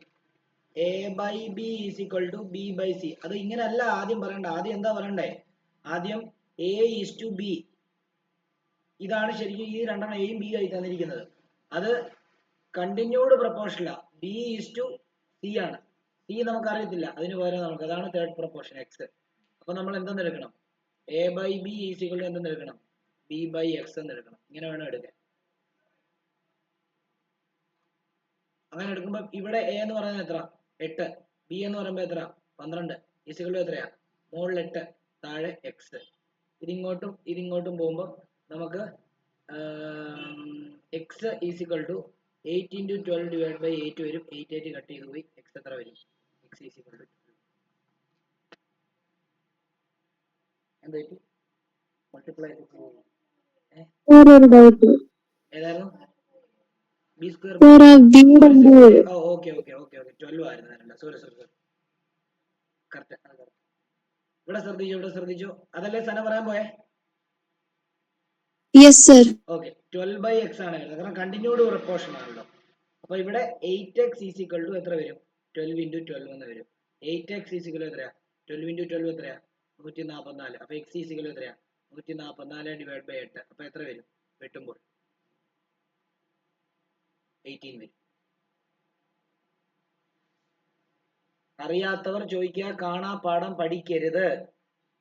A/b is equal to b/c. അത് ഇങ്ങനെയല്ല ആദ്യം പറയണ്ട. ആദ്യം എന്താ പറയണ്ടേ? ആദ്യം a is to b. ഇതാണ് ശരിക്കും ഈ രണ്ടെണ്ണം എയും ബി ആയി തന്നിരിക്കുന്നത്. അത് continued പ്രപ്പോർഷനാ. b is to c ആണ്. c നമുക്ക് അറിയത്തില്ല. അതിന് പകരം നമുക്ക് അതാണ് തേർഡ് പ്രപ്പോർഷൻ x. അപ്പൊ നമ്മൾ എന്തെന്ന് എടുക്കണം? A/b is equal to എന്തെന്ന് എടുക്കണം? b/x എന്ന് എടുക്കണം. ഇങ്ങനെ വേണം എടുക്കാൻ. അങ്ങനെ എടുക്കുമ്പോൾ ഇവിടെ a എന്ന് പറയുന്നത് എത്ര? 8. b എന്ന് പറയുമ്പോൾ എത്ര? 12. is equal to എത്രയാ? മുകളിൽ 8 താഴെ x. ഇതിങ്ങോട്ടും പോകുമ്പോൾ നമുക്ക് x is equal to 8 into 12 divided by 8 വരും. 8 കട്ട് ചെയ്ത് പോയി. x എത്ര വരും? x is equal to 12. എന്താ മൾട്ടിപ്ലൈ ചെയ്ത് പോകും. ഏതായിരുന്നു ബി സ്ക്വയർ ഓക്കെ 12 ആയിരുന്നു. Sorry correct. ഇവിടെ ശ്രദ്ധിച്ചു അതല്ലേ സന പറയാൻ പോയേ? ഓക്കെ 12/x ആണ് വരുന്നത് കാരണം കണ്ടിന്യൂഡ് പ്രൊപ്പോർഷൻ ആണല്ലോ. അപ്പൊ ഇവിടെ 8x ഈസ് ഈക്വൽ ടു എത്ര വരും? 12 into 12 എന്ന് വരും. 8x ഈസ് ഈക്വൽ എത്രയാ? 12 into 12 എത്രയാ? 144. അപ്പൊ x ഈസ് ഈക്വൽ എത്രയാ? 144 ഡിവൈഡ് ബൈ 8. അപ്പൊ എത്ര വരും വെട്ടുമ്പോൾ? 18 വരും. അറിയാത്തവർ ചോദിക്കുക, കാണാ പാഠം പഠിക്കരുത്.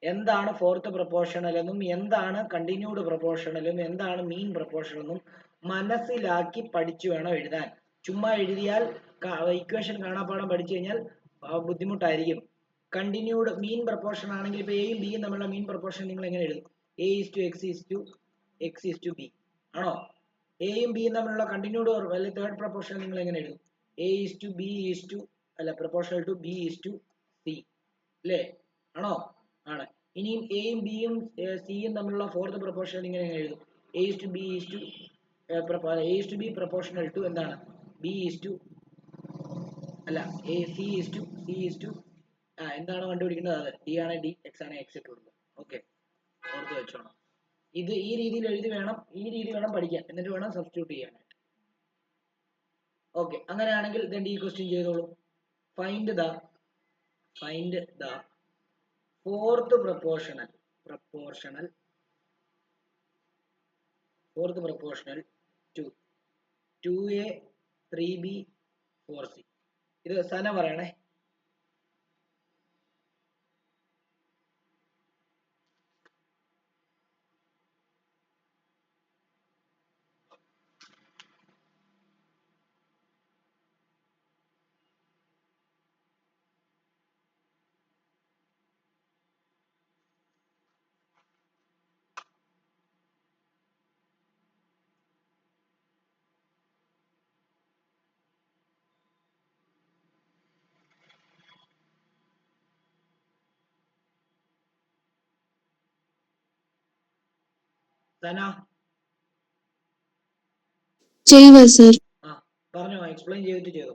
എന്താണ് ഫോർത്ത് പ്രൊപ്പോർഷണൽ എന്നും എന്താണ് കണ്ടിന്യൂഡ് പ്രൊപ്പോർഷണലും എന്താണ് മീൻ പ്രൊപ്പോർഷൻ എന്നും മനസ്സിലാക്കി പഠിച്ചു വേണം എഴുതാൻ. ചുമ്മാ എഴുതിയാൽ ഇക്വേഷൻ കാണാപ്പാഠം പഠിച്ചു കഴിഞ്ഞാൽ ബുദ്ധിമുട്ടായിരിക്കും. കണ്ടിന്യൂഡ് മീൻ പ്രൊപ്പോർഷൻ ആണെങ്കിൽ ഇപ്പൊ എയും ബിയും തമ്മിലുള്ള മീൻ പ്രൊപ്പോർഷൻ നിങ്ങൾ എങ്ങനെ എഴുതും? a is to x is to b ആണോ? എയും ബിയും തമ്മിലുള്ള കണ്ടിന്യൂഡ് അല്ലെങ്കിൽ തേർഡ് പ്രൊപ്പോർഷൻ നിങ്ങൾ എങ്ങനെ എഴുതും? a is to b is to അല്ല proportional to b is to c അല്ലേ? ആണോ? ആണ്. ഇനിയും എയും ബിയും സിയും തമ്മിലുള്ള ഫോർത്ത് പ്രൊപ്പോർഷൻ ഇങ്ങനെ എഴുതും? a is to b is to b proportional to എന്താണ്? b is to അല്ല c is to എന്താണ് കണ്ടുപിടിക്കേണ്ടത്? അത് d ആണ് d, x ആണ് x ഇട്ട് കൊടുക്കുക. ഓക്കെ, ഓർത്ത് വെച്ചോണം. ഇത് ഈ രീതിയിൽ എഴുതി വേണം, ഈ രീതി വേണം പഠിക്കാൻ, എന്നിട്ട് വേണം സബ്സ്റ്റിറ്റ്യൂട്ട് ചെയ്യാനായിട്ട്. ഓക്കെ, അങ്ങനെയാണെങ്കിൽ ഈ ക്വസ്റ്റ്യൻ ചെയ്തോളൂ. Find the fourth proportional to 2a 3b 4c. ഇത് സന പറയണേ. പറഞ്ഞോ, എക്സ്പ്ലെയിൻ ചെയ്തിട്ട് ചെയ്തോ.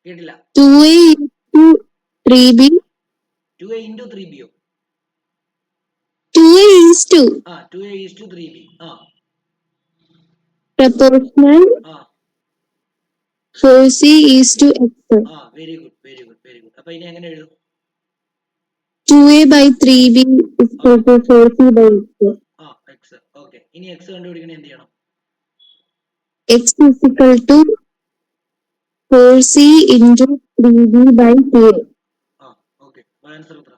കേട്ടില്ല. 2a into 3b 2a into 3b 2a is to 2a is to 3b proportional 4c is to x. Very good. അപ്പൊ ഇനി എങ്ങനെ എഴുതും? 2a by 3b is equal to 4c by x. x. Okay, ഇനി x കണ്ടുപിടിക്കണേ എന്ത് ചെയ്യണം? x is equal to 4c into 3b by 2a. Okay, answer എത്ര?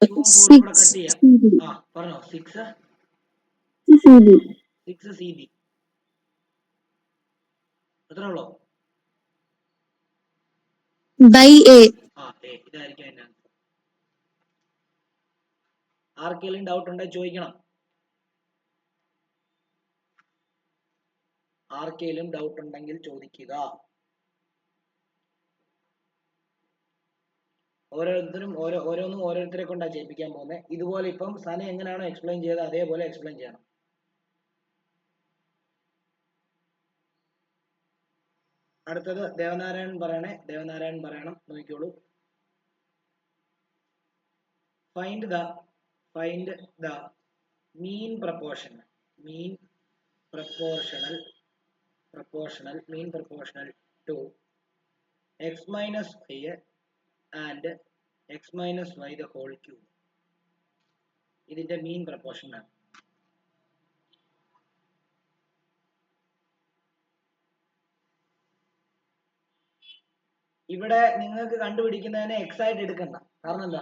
6cb. പറഞ്ഞോ. 6cb എത്ര ഉള്ളോ? by a. ഇതായിരിക്കും അതിന്റെ ആൻസർ. ആർക്കെങ്കിലും ഡൗട്ട് ഉണ്ടെങ്കിൽ ചോദിക്കണം. ആർക്കെങ്കിലും ഡൗട്ട് ഉണ്ടെങ്കിൽ ചോദിക്കുക. ഓരോരുത്തരും ഓരോരുത്തരെ കൊണ്ടാ ചെയ്യിപ്പിക്കാൻ പോകുന്നത്. ഇതുപോലെ ഇപ്പം സന എങ്ങനെയാണോ എക്സ്പ്ലെയിൻ ചെയ്തത് അതേപോലെ എക്സ്പ്ലെയിൻ ചെയ്യണം. അടുത്തത് ദേവനാരായണൻ പറയണേ. ദേവനാരായണൻ പറയണം, നോക്കിക്കോളൂ. Find the mean proportional to x minus y and x minus y the whole cube. ഇതിന്റെ മീൻ പ്രൊപ്പോർഷൻ ആണ്. ഇവിടെ നിങ്ങൾക്ക് കണ്ടുപിടിക്കുന്നതിനെ x ആയിട്ട് എടുക്കണ്ട. കാരണം എന്താ?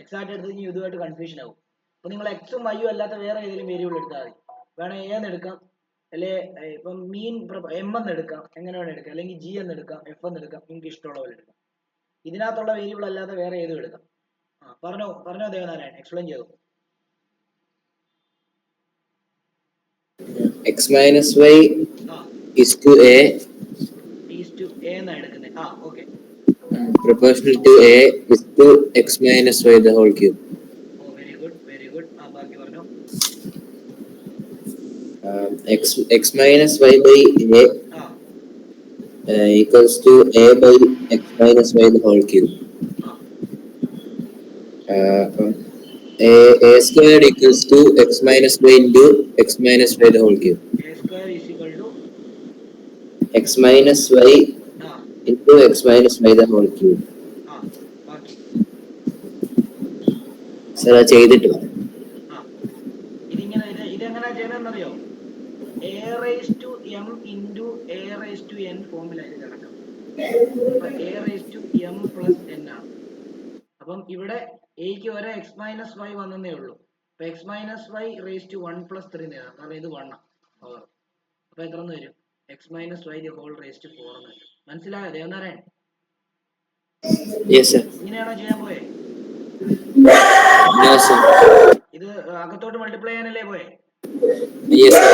x ആയിട്ട് എടുത്ത് കഴിഞ്ഞാൽ ഇതുമായിട്ട് കൺഫ്യൂഷൻ ആവും. അപ്പൊ നിങ്ങൾ എക്സും വൈയും അല്ലാത്ത വേറെ ഏതെങ്കിലും വേരിയബിൾ എടുത്താൽ മതി. വേണേ a എന്ന് എടുക്കാം, അല്ലെ ഇപ്പം മീൻ m എന്ന് എടുക്കാം, എങ്ങനെ വേണം എടുക്കാം, അല്ലെങ്കിൽ g എന്ന് എടുക്കാം, f എന്ന് എടുക്കാം, നിങ്ങൾക്ക് ഇഷ്ടമുള്ള പോലെ എടുക്കാം. ഇതിനകത്തുള്ള വേരിയബിൾ അല്ലാതെ വേറെ ഏതും എടുക്കാം. പറഞ്ഞോ ദേവനാരായൺ, എക്സ്പ്ലെയിൻ ചെയ്തു. x minus y is to a is to A എന്നാ എടുക്കുന്നത്. ആ okay, proportional to a is to x minus y the whole cube. ഓ വെരി ഗുഡ് വെരി ഗുഡ്. ആ ബാക്കി പറഞ്ഞു. X minus y by a ആ equals to a by x minus y the whole cube. ആ A squared equals to x minus y into x minus y the whole cube. A square is equal to X minus y ആ into x minus y the whole cube. ആ ബാക്കി സർ അത് ചെയ്തിട്ട് പറയാം. ആ ഇതെങ്ങനെയാ ചെയ്യണമെന്നറിയോ? A raise to M into A raise to n ഫോമിലായിട്ട് കിടക്കണം. അപ്പൊ a raise to m plus n ആണ്. അപ്പം ഇവിടെ എക്ക് വരെ എക്സ് മൈനസ് വൈ വന്നേ ഉള്ളൂ. അപ്പൊ X minus Y raise to 1 + 3 നേടാം, കാരണം ഇത് 1 പവർ. അപ്പൊ എത്ര വരും? X minus Y the whole raise to 4 എന്ന് വരും. മനസ്സിലായോ ദേവനാരായൺ? Yes sir. ഇങ്ങനെയാണോ ചെയ്യാൻ പോയെ? No sir. ഇത് അകത്തോട്ട് മൾട്ടിപ്ലൈ ചെയ്യാനല്ലേ പോയെ? Yes sir.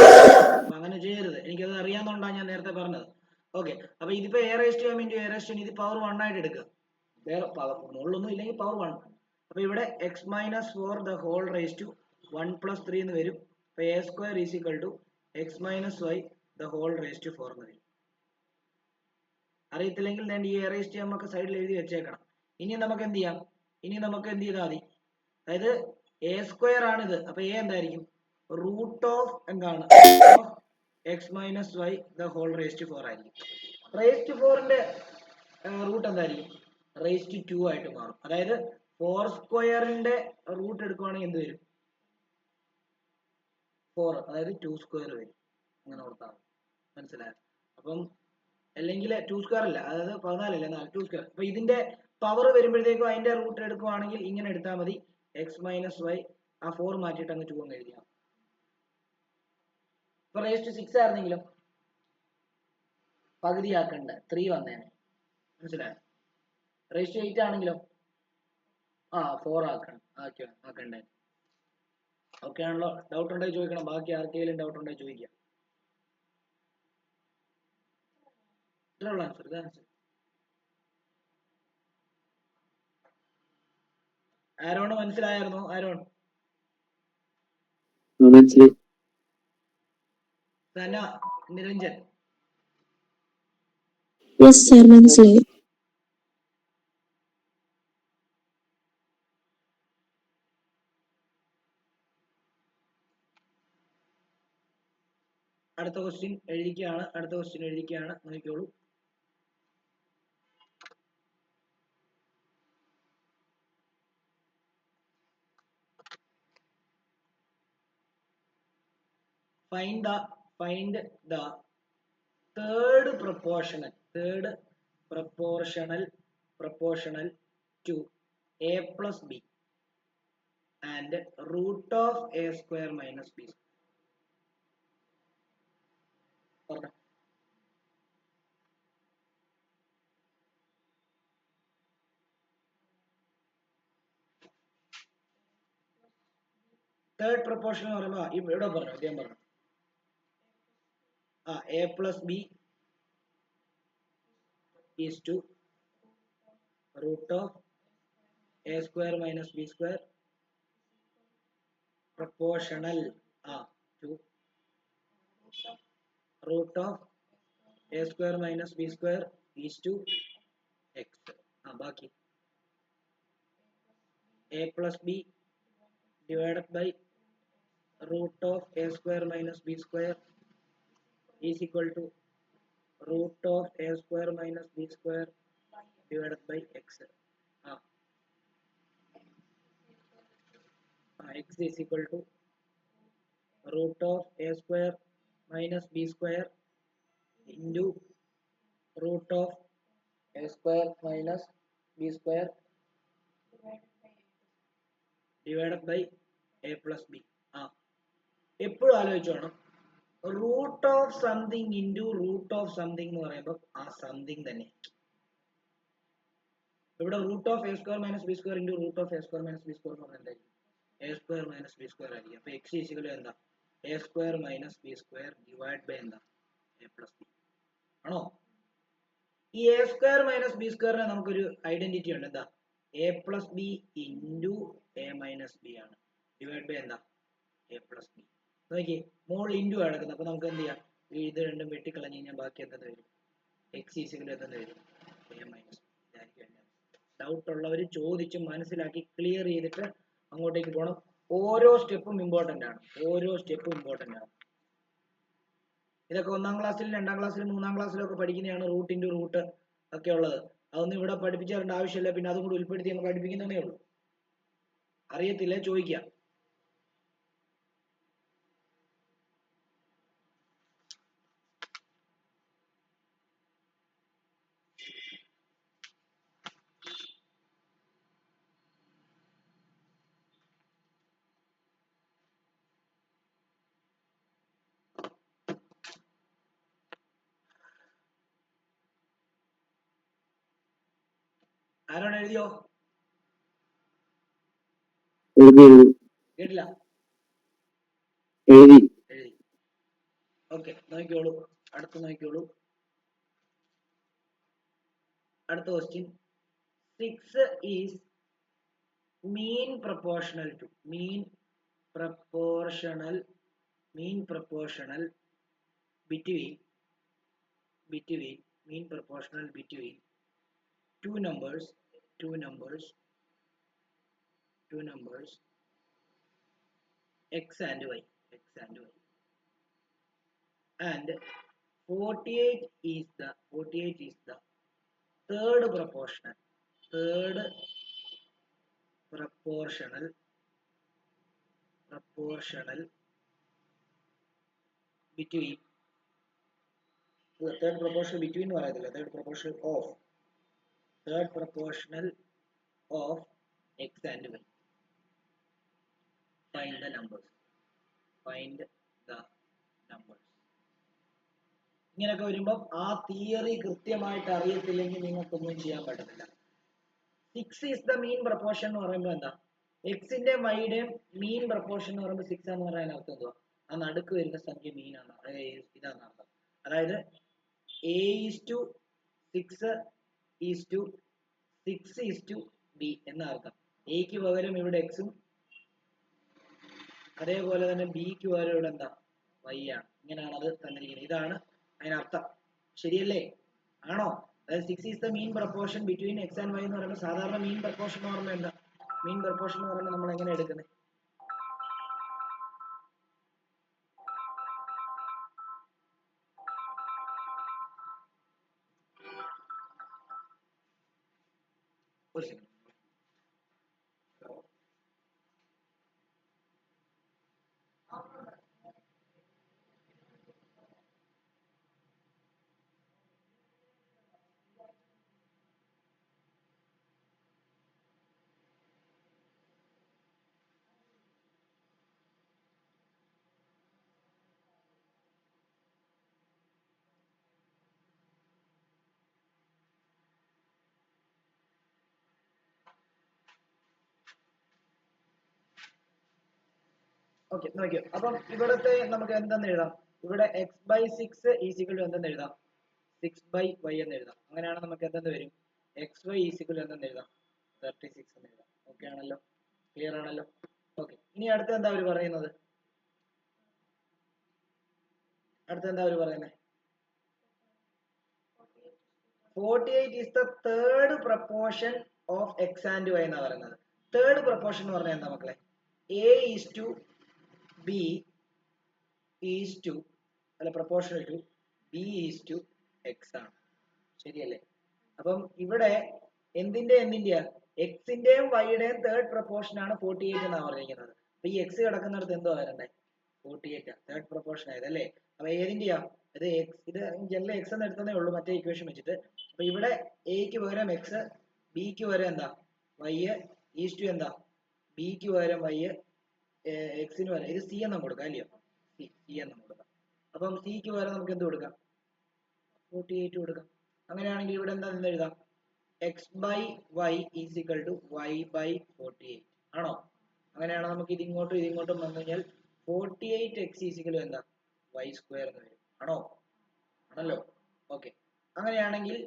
അപ്പൊ അങ്ങനെ ചെയ്യരുത്. എനിക്കത് അറിയാവുന്നതുകൊണ്ടാണ് ഞാൻ നേരത്തെ പറഞ്ഞത്. ഓക്കെ, അപ്പൊ ഇതിപ്പോ A raise to M into A raise to N, ഇത് പവർ 1 ആയിട്ട് എടുക്കുക. വേറെ പവർ മുകളിലൊന്നും ഇല്ലെങ്കിൽ പവർ 1. അപ്പൊ ഇവിടെ X minus 4 the whole raise to 1 + 3 എന്ന് വരും. അപ്പൊ A square is equal to X minus Y the whole raise to 4 എന്ന് വരും. അറിയത്തില്ലെങ്കിൽ ഞാൻ ഈ എ റേസ് ടു എം ഒക്കെ സൈഡിൽ എഴുതി വെച്ചേക്കണം. ഇനി നമുക്ക് എന്ത് ചെയ്യാം? ഇനി നമുക്ക് എന്ത് ചെയ്താൽ മതി? അതായത് എ സ്ക്വയർ ആണിത്, അപ്പൊ എ എന്തായിരിക്കും? റൂട്ട് ഓഫ് എന്താണ്? X minus Y the whole raise to 4 ആയിരിക്കും. റേസ് ടു 4ന്റെ റൂട്ട് എന്തായിരിക്കും? റേസ് ടു 2 ആയിട്ട് മാറും. അതായത് 4 സ്ക്വയറിന്റെ റൂട്ട് എടുക്കുവാണെങ്കിൽ എന്ത് വരും? 4, അതായത് 2 സ്ക്വയർ വരും. അങ്ങനെ ഓർത്താൽ മനസ്സിലായോ? അപ്പം അല്ലെങ്കിൽ 2 സ്ക്വയർ അല്ല, അതായത് 14 അല്ലേ, 2 സ്ക്വയർ. അപ്പൊ ഇതിന്റെ പവർ വരുമ്പോഴത്തേക്കും അതിന്റെ റൂട്ട് എടുക്കുവാണെങ്കിൽ ഇങ്ങനെ എടുത്താൽ മതി. എക്സ് മൈനസ് വൈ, ആ 4 മാറ്റിയിട്ട് അങ്ങ് 2 അങ്ങ് എഴുതിയാൽ. ഇപ്പൊ റേസ് ടു 6 ആയിരുന്നെങ്കിലും പകുതിയാക്കണ്ട 3 വന്നേനെ. മനസ്സിലായോ? റേസ് ടു 8 ആണെങ്കിലോ 4 ആക്കണ്ടേ. ഓക്കെ ആണല്ലോ? ഡൗട്ട് ഉണ്ടെങ്കിൽ ചോദിക്കണം. ബാക്കി ആർക്കെങ്കിലും ഡൗട്ട് ഉണ്ടെങ്കിൽ ചോദിക്കാം. ഇത്രയുള്ള ആൻസർ, ഇത് ആൻസർ. ആരോണ് മനസ്സിലായിരുന്നു? ആരോൺ, മനസ്സിലായി. സന, നിരഞ്ജൻ, യെസ് സർ, മനസ്സിലായി. അടുത്ത ക്വസ്റ്റ്യൻ എഴുതിക്കുകയാണ്. നോക്കിക്കോളൂ. Find the third proportional to a plus b and root of a square minus b. Third proportion എന്ന് പറയുമ്പോൾ ഇവിടെ പറഞ്ഞു, അദ്ദേഹം പറഞ്ഞു a plus b is to root of a square minus b square proportional to root of a square minus b square is to x. ബാക്കി a plus b divided by root of a square minus b square is equal to root of a square minus b square divided by x. X is equal to root of a square minus b square into root of a square minus b square divided by a plus b. എപ്പോഴും ആലോചിച്ചോണം, root of something into root of something എന്ന് പറയുമ്പോൾ ആ സംതിങ് തന്നെ. ഇവിടെ root of a square minus b square into root of a square minus b square എന്ന് പറഞ്ഞാൽ എന്തായിരിക്കും? A square minus b square ആയിരിക്കും. അപ്പൊ എക്സ് ഈക്വൽ എന്താ? A square minus b square divide by എന്താ? എ പ്ലസ് ബി ആണോ? ഈ എ സ്ക്വയർ മൈനസ് ബി സ്ക്വയറിന് നമുക്കൊരു ഐഡന്റിറ്റി ഉണ്ട്, എന്താ? A plus B into A minus B ആണ്, ഡിവൈഡ് ബൈ എന്താ? A plus B. നോക്കിയേ, മുകളിൽ ഇൻറ്റു കിടക്കുന്നത്. അപ്പൊ നമുക്ക് എന്ത് ചെയ്യാം? ഇത് രണ്ടും വെട്ടിക്കളഞ്ഞ് കഴിഞ്ഞാൽ ബാക്കി എന്തെന്ന് വരും? എക്സ് ഈസിക്കൽ എന്തെന്ന് വരും? A minus B. ഡൗട്ട് ഉള്ളവർ ചോദിച്ച് മനസ്സിലാക്കി ക്ലിയർ ചെയ്തിട്ട് അങ്ങോട്ടേക്ക് പോകണം. ഓരോ സ്റ്റെപ്പും ഇമ്പോർട്ടന്റ് ആണ്, ഓരോ സ്റ്റെപ്പും ഇമ്പോർട്ടന്റ് ആണ്. ഇതൊക്കെ 1ാം ക്ലാസ്സിലും 2ാം ക്ലാസ്സിലും 3ാം ക്ലാസ്സിലും ഒക്കെ പഠിക്കുന്നതാണ്, റൂട്ട് ഇൻറ്റു റൂട്ട് ഒക്കെ ഉള്ളത്. അതൊന്നും ഇവിടെ പഠിപ്പിച്ചു തരേണ്ട ആവശ്യമില്ല, പിന്നെ അതും കൂടി ഉൾപ്പെടുത്തി നമ്മൾ പഠിപ്പിക്കുന്നതേ ഉള്ളൂ. അറിയത്തില്ല ചോദിക്കാം. ആരാണ് എഴുതിയോ? കേട്ടില്ല. എഴുതി. ഓക്കെ, നോക്കിക്കോളൂ. അടുത്ത നോക്കിക്കോളൂ. അടുത്ത question. 6 is mean proportional between two numbers x and y, and 48 is the third proportional between third proportional between എന്ന് പറയത്തില്ല, third proportional of x and y. Find the numbers. ഇങ്ങനെയൊക്കെ വരുമ്പോൾ ആ തിയറി കൃത്യമായിട്ട് അറിയത്തില്ലെങ്കിൽ നിങ്ങൾക്കൊന്നും ചെയ്യാൻ പറ്റത്തില്ല. 6 is the mean proportion എന്ന് പറയുമ്പോൾ എന്താ? എക്സിന്റെ വൈയുടെയും മീൻ പ്രപ്പോർഷൻ എന്ന് പറയുമ്പോൾ 6 എന്ന് പറയാൻ അർത്ഥം എന്തുവാ? ആ നടുക്ക് വരുന്ന സംഖ്യ മീൻ ആണ്, ഇതാണ് അർത്ഥം. അതായത് A/6:6:B എന്ന അർത്ഥം. എക്ക് പകരം ഇവിടെ എക്സും അതേപോലെ തന്നെ ബിക്ക് പകരം ഇവിടെ എന്താ? വൈ ആണ്. ഇങ്ങനെയാണ് അത് തന്നിരിക്കുന്നത്. ഇതാണ് അതിനർത്ഥം. ശരിയല്ലേ? ആണോ? അതായത് 6 is the mean proportion between x and y എന്ന് പറയുമ്പോൾ സാധാരണ മീൻ പ്രപ്പോർഷൻ എന്ന് പറയുമ്പോൾ എന്താ? മീൻ പ്രപ്പോർഷൻ എന്ന് പറയുമ്പോൾ നമ്മൾ എങ്ങനെ എടുക്കുന്നത്? ഒരു സെക്കൻഡ്. ഓക്കെ, നോക്കിയോ. അപ്പം ഇവിടത്തെ നമുക്ക് എന്തെന്ന് എഴുതാം? ഇവിടെ x/6 ഈസിക്കൽ എന്തെന്ന് എഴുതാം? 6/y എന്ന് എഴുതാം. അങ്ങനെയാണ് നമുക്ക് എന്തെന്ന് വരും? xy ഈസിക്കൽ എന്തെന്ന് എഴുതാം? 36 എന്ന് എഴുതാം. ഓക്കെ ആണല്ലോ? ക്ലിയർ ആണല്ലോ? ഓക്കെ, ഇനി അടുത്ത എന്താ അവർ പറയുന്നത്? 48 is the third proportion of x and y എന്നാ പറയുന്നത്. തേർഡ് പ്രപ്പോർഷൻ എന്ന് പറഞ്ഞാൽ എന്താ മക്കളെ? A/B proportional to B/x ആണ്. ശരിയല്ലേ? അപ്പം ഇവിടെ എന്തിന്റെയാ? എക്സിന്റെയും വൈയുടെയും തേർഡ് പ്രപ്പോർഷൻ ആണ് 48 എന്നാണ് പറഞ്ഞിരിക്കുന്നത്. അപ്പൊ ഈ എക്സ് കിടക്കുന്നിടത്ത് എന്തോ വരണ്ടേ? 48 തേർഡ് പ്രപ്പോർഷൻ ആയത് അല്ലേ? അപ്പൊ ഏതിന്റെയാ? ഇത് ജനറൽ എക്സ് എന്ന് എടുത്തതേ ഉള്ളൂ മറ്റേ ഇക്വേഷൻ വെച്ചിട്ട്. അപ്പൊ ഇവിടെ എക്ക് പകരം എക്സ്, ബിക്ക് പകരം എന്താ? വൈ, ഈസ് എന്താ? ബിക്ക് പകരം വൈ, എക്സിന് പകരം ഇത് സി എന്നും കൊടുക്കാം അല്ലയോ? സി എന്നും കൊടുക്കാം. അപ്പം സിക്ക് പകരം നമുക്ക് എന്ത് കൊടുക്കാം? 48 കൊടുക്കാം. അങ്ങനെയാണെങ്കിൽ ഇവിടെ എന്താ എന്ന് എഴുതാം? x/y ഈസിക്കൽ ടു y/48 ആണോ? അങ്ങനെയാണ് നമുക്ക് ഇതിങ്ങോട്ടും വന്നു കഴിഞ്ഞാൽ 48x ഈസിക്കൽ എന്താ? y² എന്ന് വരും. ആണോ? ആണല്ലോ. ഓക്കെ, അങ്ങനെയാണെങ്കിൽ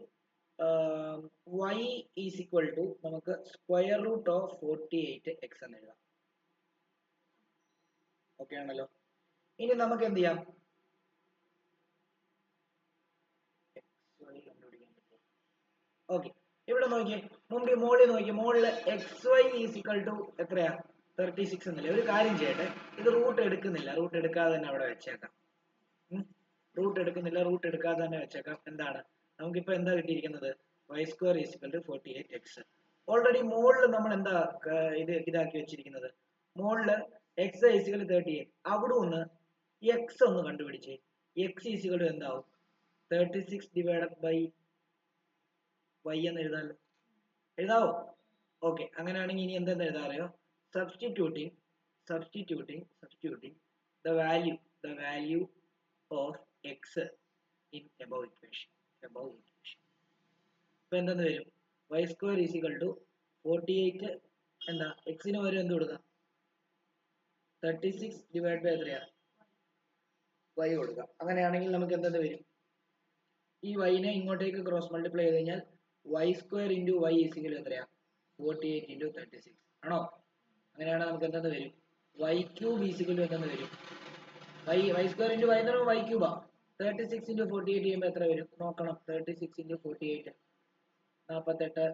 y ഈസ് ഈക്വൽ ടു നമുക്ക് സ്ക്വയർ റൂട്ട് ഓഫ് 48x എന്ന് എഴുതാം. ഓക്കെ ആണല്ലോ. ഇനി നമുക്ക് എന്ത് ചെയ്യാം, ഓക്കെ ഇവിടെ നോക്കിയേ, മോളിൽ നോക്കിയേ, മോളില് xy ഈസ് ഈക്വൽ ടു എത്രയാ 36 എന്നല്ലേ. ഒരു കാര്യം ചെയ്യട്ടെ, ഇത് റൂട്ട് എടുക്കുന്നില്ല, റൂട്ട് എടുക്കാതെ തന്നെ അവിടെ വെച്ചേക്കാം. റൂട്ട് എടുക്കുന്നില്ല, റൂട്ട് എടുക്കാതെ തന്നെ വെച്ചേക്കാം. എന്താണ് നമുക്കിപ്പോ എന്താ കിട്ടിയിരിക്കുന്നത്, y² is equal to 48x. Already മോളിൽ നമ്മൾ എന്താ ഇതാക്കി വെച്ചിരിക്കുന്നത്, മോളില് x ഈസ് ഈക്വൽ ടു 38. അവിടെ ഒന്ന് x ഒന്ന് കണ്ടുപിടിച്ചേ. x ഈസ് ഈക്വൽ ടു എന്താവും, 36 ഡിവൈഡഡ് ബൈ y എന്ന് എഴുതാമല്ലോ. എഴുതാവോ? ഓക്കെ, അങ്ങനെയാണെങ്കിൽ ഇനി എന്തെന്ന് എഴുതാ അറിയോ, substituting the value of x in above equation. ഇപ്പൊ എന്തെന്ന് വരും, y² ഈസ് ഈക്വൽ ടു 48 എന്താ എക്സിന് വരും എന്ത് കൊടുക്കാം, 36 ഡിവൈഡ് ബൈ എത്രയാ, y കൊടുക്കാം. അങ്ങനെയാണെങ്കിൽ നമുക്ക് എന്തെന്ന് വരും, ഈ y നെ ഇങ്ങോട്ടേക്ക് ക്രോസ് മൾട്ടിപ്ലൈ ചെയ്ത് കഴിഞ്ഞാൽ y² into y is equal to എത്രയാ, 48 ഇൻറ്റു 36 ആണോ. അങ്ങനെയാണെങ്കിൽ നമുക്ക് എന്തെന്ന് വരും, y³ ഈസ് ഈക്വൽ ടു എന്തെന്ന് വരും, y² ഇൻറ്റു y എന്ന് പറയുമ്പോൾ y³ 36 ഇൻറ്റു 48 ചെയ്യുമ്പോൾ എത്ര വരും നോക്കണം. 36 ഇൻറ്റു 48 48,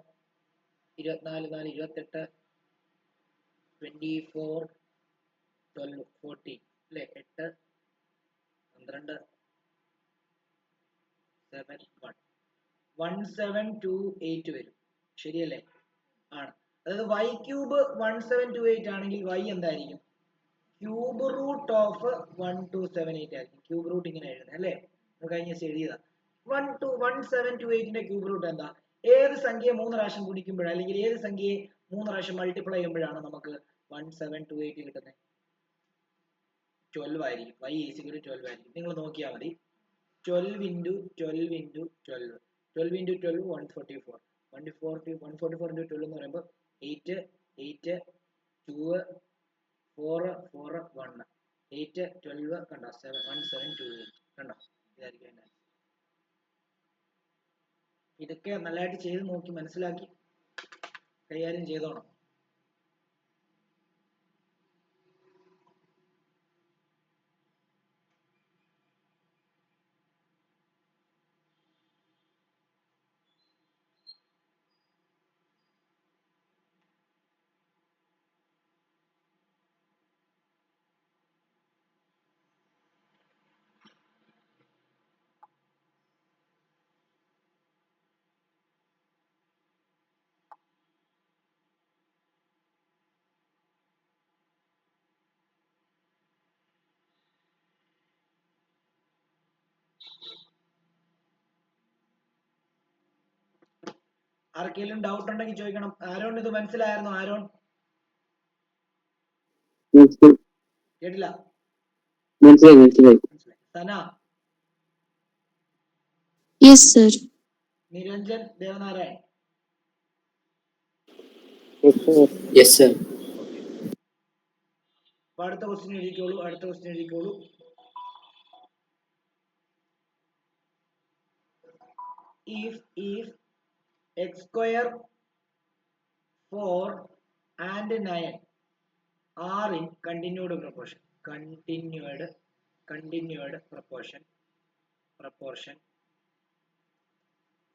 24 4 28, 24 12 14 അല്ലേ, 8 12 7 1 1728 വരും. ശരിയല്ലേ? ആണ്. അതായത് y³ 1728 ആണെങ്കിൽ y എന്തായിരിക്കും, ക്യൂബ് റൂട്ട് ഓഫ് 1278 ആയിരിക്കും. ക്യൂബ് റൂട്ട് ഇങ്ങനെ എഴുതുന്നത് അല്ലേ, കഴിഞ്ഞ ദിവസം എഴുതിയതാ. 1728ന്റെ ക്യൂബ് റൂട്ട് എന്താ, ഏത് സംഖ്യയെ 3 പ്രാവശ്യം ഗുണിക്കുമ്പോഴാണ്, അല്ലെങ്കിൽ ഏത് സംഖ്യയെ 3 പ്രാവശ്യം മൾട്ടിപ്ലൈ ചെയ്യുമ്പോഴാണ് നമുക്ക് 1728 കിട്ടുന്നത്, 12 ആയിരിക്കും. y ഈസ് ഈക്വൽ ടു 12 ആയിരിക്കും. നിങ്ങൾ നോക്കിയാൽ മതി, 12 ഇൻറ്റു 12 ഇൻറ്റു 12 12 ഇൻറ്റു 12 144 144 ഇൻറ്റു 12 എന്ന് പറയുമ്പോൾ 8 8 2 4 4 1 8 12 കണ്ടോ 1728 കണ്ടോ, ഇതായിരിക്കും. ഇതൊക്കെ നല്ലതായിട്ട് ചെയ്ത് നോക്കി മനസ്സിലാക്കി കൈകാര്യം ചെയ്തോണം. ആർക്കെങ്കിലും ഡൗട്ട് ഉണ്ടെങ്കിൽ ചോദിക്കണം. ആരോൺ ഇത് മനസ്സിലായിരുന്നോ? ആരോൺ കേട്ടില്ല? മനസ്സിലായി. സന, Yes, sir. Niranjan, Devanarayan. Yes, sir. അപ്പൊ അടുത്ത question എഴുതിക്കോളൂ. if x² 4 and 9 are in continued proportion,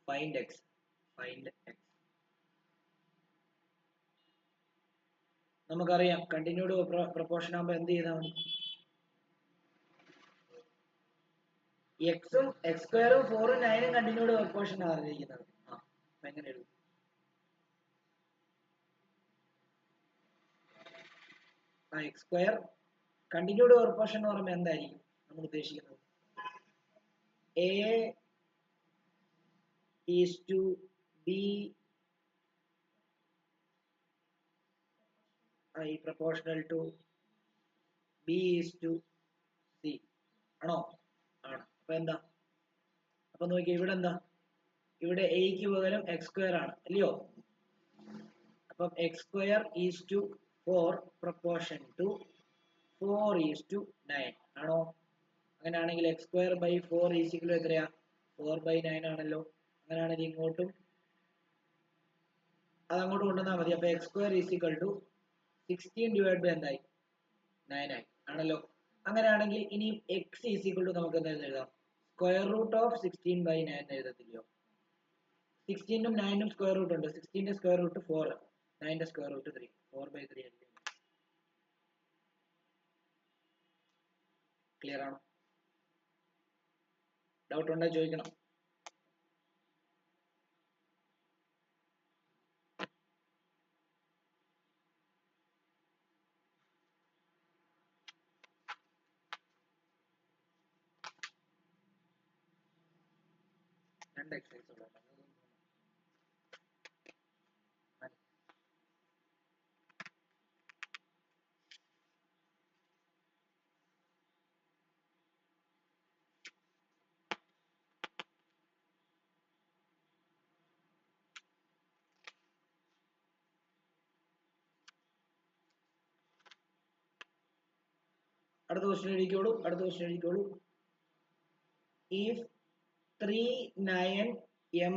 find x. നമുക്കറിയാം കണ്ടിന്യൂഡ് പ്രൊപ്പോർഷൻ ആകുമ്പോൾ എന്ത് ചെയ്താൽ മതി, എക്സും x² 4 9 കണ്ടിന്യൂഡ് പ്രൊപ്പോർഷൻ ആണ് അറിഞ്ഞിരിക്കുന്നത്. എങ്ങനെ എഴുതും, x² കണ്ടിന്യൂഡ് പ്രൊപ്പോർഷൻ എന്ന് പറയുമ്പോൾ എന്തായിരിക്കും നമ്മൾ ഉദ്ദേശിക്കുന്നത്, a is to b proportional to b is to c ആണോ? ആണ്. അപ്പൊ എന്താ, അപ്പൊ നോക്കിയേ ഇവിടെ എന്താ, ഇവിടെ എക്ക് പകരം x² ആണ് അല്ലയോ. അപ്പം x² is to 4 proportion to 4 is to 9 ആണോ? അങ്ങനെയാണെങ്കിൽ x² by 4 is equal to എത്രയാ, 4/9 ആണല്ലോ. അങ്ങനെയാണെങ്കിൽ ഇങ്ങോട്ടും അതങ്ങോട്ട് കൊണ്ടുവന്നാൽ മതി. അപ്പൊ X square is equal to 16 divide by എന്തായി 9 ആയി ആണല്ലോ. അങ്ങനെയാണെങ്കിൽ ഇനി എക്സ് ഈസ് ഈക്വൽ ടു നമുക്ക് എന്തായാലും എഴുതാം സ്ക്വയർ റൂട്ട് ഓഫ് 16/9 എഴുതത്തില്ലയോ. 16ഉം 9ഉം സ്ക്വയർ റൂട്ട് ഉണ്ട്. 16ന്റെ സ്ക്വയർ റൂട്ട് 4, 9ന്റെ സ്ക്വയർ റൂട്ട് 3, 4/3 ആയിരിക്കും. ക്ലിയർ ആണോ? ഡൗട്ട് ഉണ്ടോ ചോദിക്കണം. രണ്ട് എക്സസൈസ് ഉള്ളൂ. അടുത്ത question എഴുതിക്കോളൂ. If 3, 9, m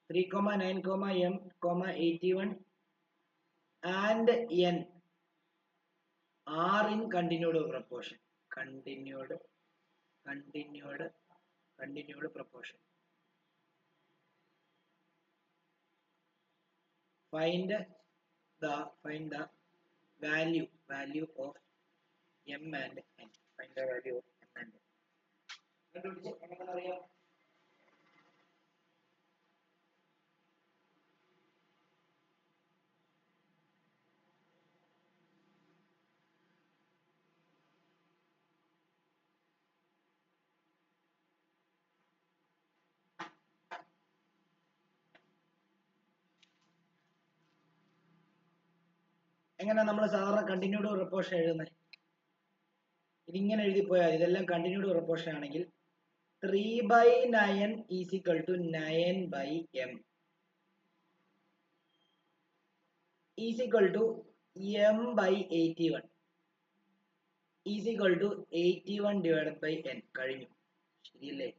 3, 9, m, 81 and n are in continued proportion. Continued proportion. Find the value of m and n. Find the value of m and n. കണ്ടുപിടിച്ച് എങ്ങനെ അറിയാം? എങ്ങനെ നമ്മൾ സാധാരണ കണ്ടിന്യൂഡ് പ്രൊപ്പോർഷൻ എഴുതുന്നത്? ഇതിങ്ങനെ എഴുതിപ്പോയാൽ ഇതെല്ലാം കണ്ടിന്യൂഡ് പ്രൊപ്പോർഷൻ ആണെങ്കിൽ 3/9 is equal to 9/m is equal to m/81 is equal to 81 divided by n. കഴിഞ്ഞു. ശരിയല്ലേ?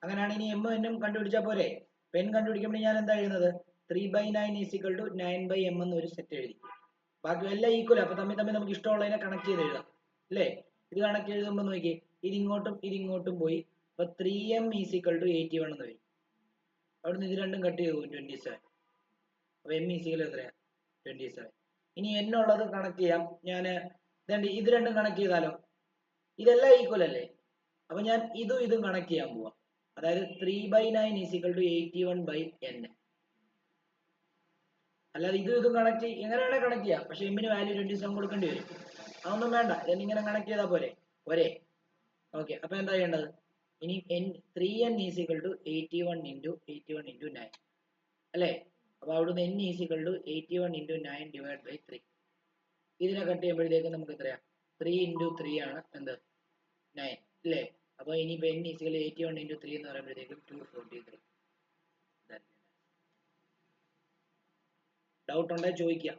അങ്ങനെയാണ് ഇനി m n കണ്ടുപിടിച്ചാൽ പോരെ. n കണ്ടുപിടിക്കുമ്പോൾ ഞാൻ എന്താ എഴുതുന്നത്? 3/9 ഈസ് ഈക്വൽ ടു 9/m എന്ന് ഒരു സെറ്റ് എഴുതി. ബാക്കി എല്ലാം ഈക്വൽ. അപ്പൊ തമ്മിൽ നമുക്ക് ഇഷ്ടമുള്ളതിനെ കണക്ട് ചെയ്ത് എഴുതാം അല്ലേ? ഇത് കണക്ട് എഴുതുമ്പോൾ നോക്കിയേ, ഇതിങ്ങോട്ടും പോയി. അപ്പൊ 3m ഈസ് ഈക്വൽ ടു 81 എന്ന് വരും. അവിടുന്ന് ഇത് രണ്ടും കട്ട് ചെയ്തു 27. അപ്പൊ m ഈസ് ഈക്വൽ എത്രയാ? 27. ഇനി n ഉള്ളത് കണക്ട് ചെയ്യാം. ഞാൻ ഇത് രണ്ടും കണക്ട് ചെയ്താലോ? ഇതെല്ലാം ഈക്വൽ അല്ലേ? അപ്പൊ ഞാൻ ഇതും കണക്ട് ചെയ്യാൻ പോവാ. അതായത് 3/9 ഈസ് ഈക്വൽ ടു 81/n. അല്ലാതെ ഇതും കണക്ട് എങ്ങനെയാണ് കണക്ട് ചെയ്യാം. പക്ഷെ എമ്മിന് വാല്യൂ 27 കൊടുക്കേണ്ടി വരും. അതൊന്നും വേണ്ട, ഇങ്ങനെ കണക്ട് ചെയ്താൽ പോരെ. ഓക്കെ. അപ്പൊ എന്താ ചെയ്യേണ്ടത്? ഇനി 3n is equal to 81 into 9 അല്ലേ? അപ്പൊ അവിടുന്ന് n is equal to 81 into 9 divide by 3. ഇതിനെ കട്ട് ചെയ്യുമ്പോഴത്തേക്കും നമുക്ക് എത്രയാ? 3 into 3 ആണ് എന്ത്? 9 അല്ലേ? അപ്പൊ ഇനിയിപ്പോ n ഈസ് ഈക്വൽ 81 into 3 എന്ന് പറയുമ്പോഴത്തേക്കും 243. ഡൗട്ട് ഉണ്ടെങ്കിൽ ചോദിക്കുക.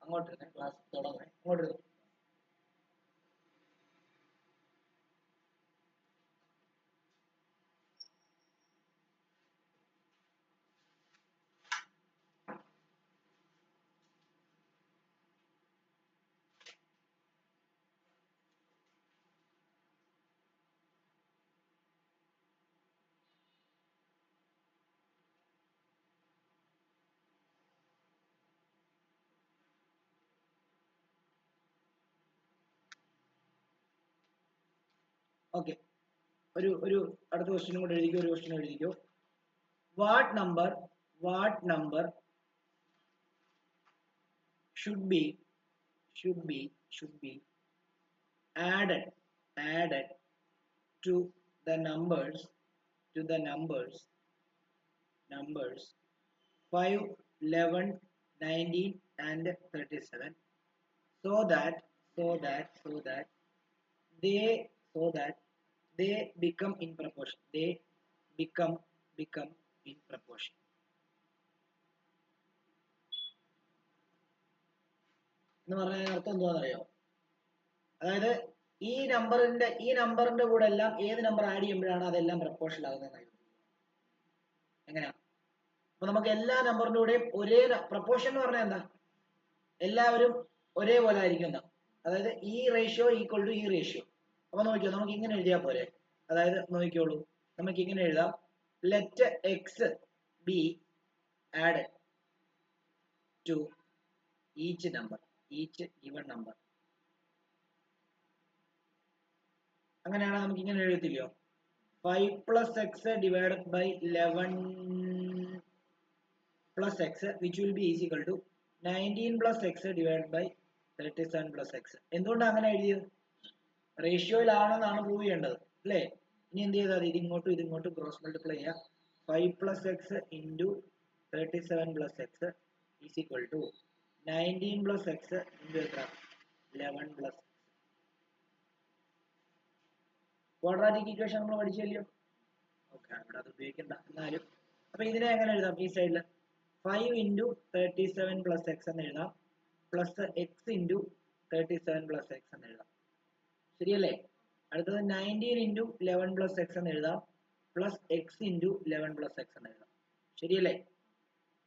അങ്ങോട്ട് ക്ലാസ് തുടങ്ങണേ. അങ്ങോട്ട് ഓക്കെ. ഒരു അടുത്ത ക്വസ്റ്റ്യനും കൂടെ എഴുതിക്കോ. What number what number should be added to the numbers 5, 11, 19 and 37 so that they become in proportion. They become in proportion. എന്ന് പറഞ്ഞാൽ അർത്ഥം എന്താണെന്നറിയോ? അതായത് ഈ നമ്പറിന്റെ കൂടെ എല്ലാം ഏത് നമ്പർ ആഡ് ചെയ്യുമ്പോഴാണ് അതെല്ലാം പ്രപ്പോർഷൻ ആകുന്നത്? എങ്ങനെയാ? അപ്പൊ നമുക്ക് എല്ലാ നമ്പറിന്റെ കൂടെയും ഒരേ പ്രപ്പോർഷൻ എന്ന് പറഞ്ഞാൽ എന്താ? എല്ലാവരും ഒരേപോലെ ആയിരിക്കും എന്നാ. അതായത് ഈ റേഷ്യോ ഈക്വൽ ടു ഈ റേഷ്യോ. അപ്പൊ നോക്കിയോ, നമുക്ക് ഇങ്ങനെ എഴുതിയാൽ പോരെ? അതായത് നോക്കിക്കോളൂ, നമുക്ക് ഇങ്ങനെ എഴുതാം, let X be add to each even number. അങ്ങനെയാണെങ്കിൽ നമുക്ക് ഇങ്ങനെ എഴുതത്തില്ലയോ? 5 plus x divided by 11 plus x which will be is equal to 19 plus x divided by 37 plus x. എന്തുകൊണ്ടാണ് അങ്ങനെ എഴുതിയത്? റേഷ്യോയിലാണെന്നാണ് പ്രൂവ് ചെയ്യേണ്ടത് അല്ലേ? ഇനി എന്ത് ചെയ്താൽ ഇത് ഇങ്ങോട്ട് ക്രോസ് മൾട്ടിപ്ലൈ ചെയ്യുക. 5 plus x into 37 plus x is equal to 19 plus x into എത്ര? 11 plus. ക്വാഡ്രാറ്റിക് ഇക്വേഷൻ നമ്മൾ പഠിച്ചല്ലോ. ഓക്കെ, അവിടെ അത് ഉപയോഗിക്കണ്ട എന്നാലും. അപ്പൊ ഇതിനെ എങ്ങനെ എഴുതാം? ഈ സൈഡിൽ 5 into 37 plus x എന്ന് എഴുതാം, plus x into 37 plus x എന്ന് എഴുതാം. ശരിയല്ലേ? അടുത്തത് 19 into 11 plus x എന്ന് എഴുതാം, plus x into 11 plus x എന്ന് എഴുതാം. ശരിയല്ലേ?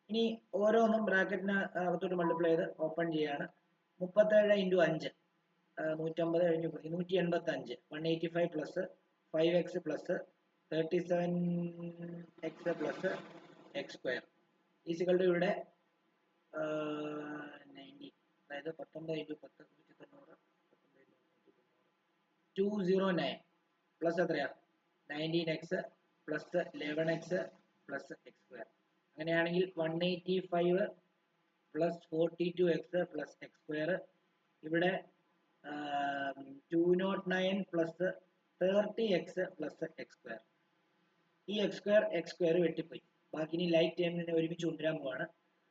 ഇനി ഓരോന്നും ബ്രാക്കറ്റിന് അകത്തോട്ട് മൾട്ടിപ്ലൈ ചെയ്ത് ഓപ്പൺ ചെയ്യാണ്. 37 into 5 150 കഴിഞ്ഞു 185 185 plus 5x plus 37x plus X square is equal to ഇവിടെ 90, അതായത് 19 into 10 190 209 പ്ലസ് എത്രയാ? 19x plus 11x plus X square. അങ്ങനെയാണെങ്കിൽ 185 plus 42x plus X square. ഇവിടെ 209 plus 30x plus X square. ഈ എക്സ് സ്ക്വയർ വെട്ടിപ്പോയി. ബാക്കി ഇനി ലൈറ്റ് ടൈമിനെ ഒരുമിച്ച് കൊണ്ടുവരാൻ പോവാണ്.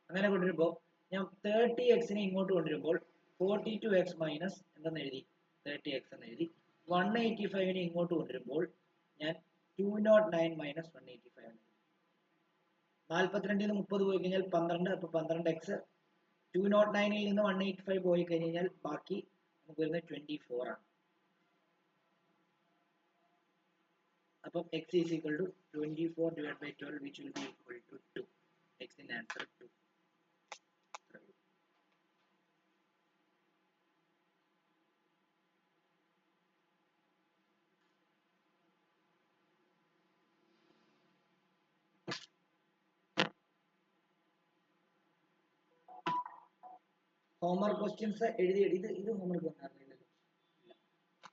അങ്ങനെ കൊണ്ടുവരുമ്പോൾ ഞാൻ 30xനെ ഇങ്ങോട്ട് കൊണ്ടുവരുമ്പോൾ 42x മൈനസ് എന്തെന്ന് എഴുതി? 30x എന്ന് എഴുതി. 185നെ ഇങ്ങോട്ട് കൊണ്ടുവരുമ്പോൾ ഞാൻ 209 മൈനസ് 185 എന്ന് എഴുതി. 42ൽ നിന്ന് 30 പോയി കഴിഞ്ഞാൽ 12, അപ്പോൾ 12x. 209ൽ നിന്ന് 185 പോയി കഴിഞ്ഞാൽ ബാക്കി നമുക്ക് വരുന്നത് 24 ആണ്. അപ്പം x is equal to 24 divided by 12 which will be equal to 2. x in answer 2. Homework questions എഴുതി ഇത് ഹോംവർക്ക്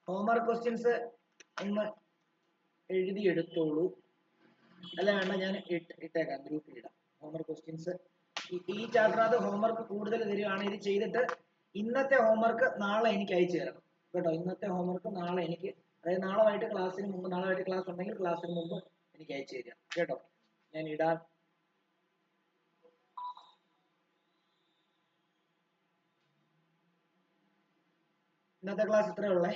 ഹോംവർക്ക് ക്വസ്റ്റ്യൻസ് ഒന്ന് എഴുതിയെടുത്തോളൂ. അല്ല വേണ്ട, ഞാൻ ഇട്ടേക്കാം, ഗ്രൂപ്പിൽ ഇടാം ഹോംവർക്ക് ക്വസ്റ്റ്യൻസ്. ഈ ചാപ്റ്ററിനകത്ത് ഹോംവർക്ക് കൂടുതൽ തരികയാണ്. ഇത് ചെയ്തിട്ട് ഇന്നത്തെ ഹോംവർക്ക് നാളെ എനിക്ക് അയച്ചു തരണം കേട്ടോ. ഇന്നത്തെ ഹോംവർക്ക് നാളെ എനിക്ക്, അതായത് നാളെ വൈകിട്ട് ക്ലാസ്സിന് മുമ്പ്, നാളെ വൈകിട്ട് ക്ലാസ് ഉണ്ടെങ്കിൽ ക്ലാസ്സിന് മുമ്പ് എനിക്ക് അയച്ചു തരാം കേട്ടോ. ഞാൻ ഇടാം. ഇന്നത്തെ ക്ലാസ് ഇത്രയേ ഉള്ളൂ.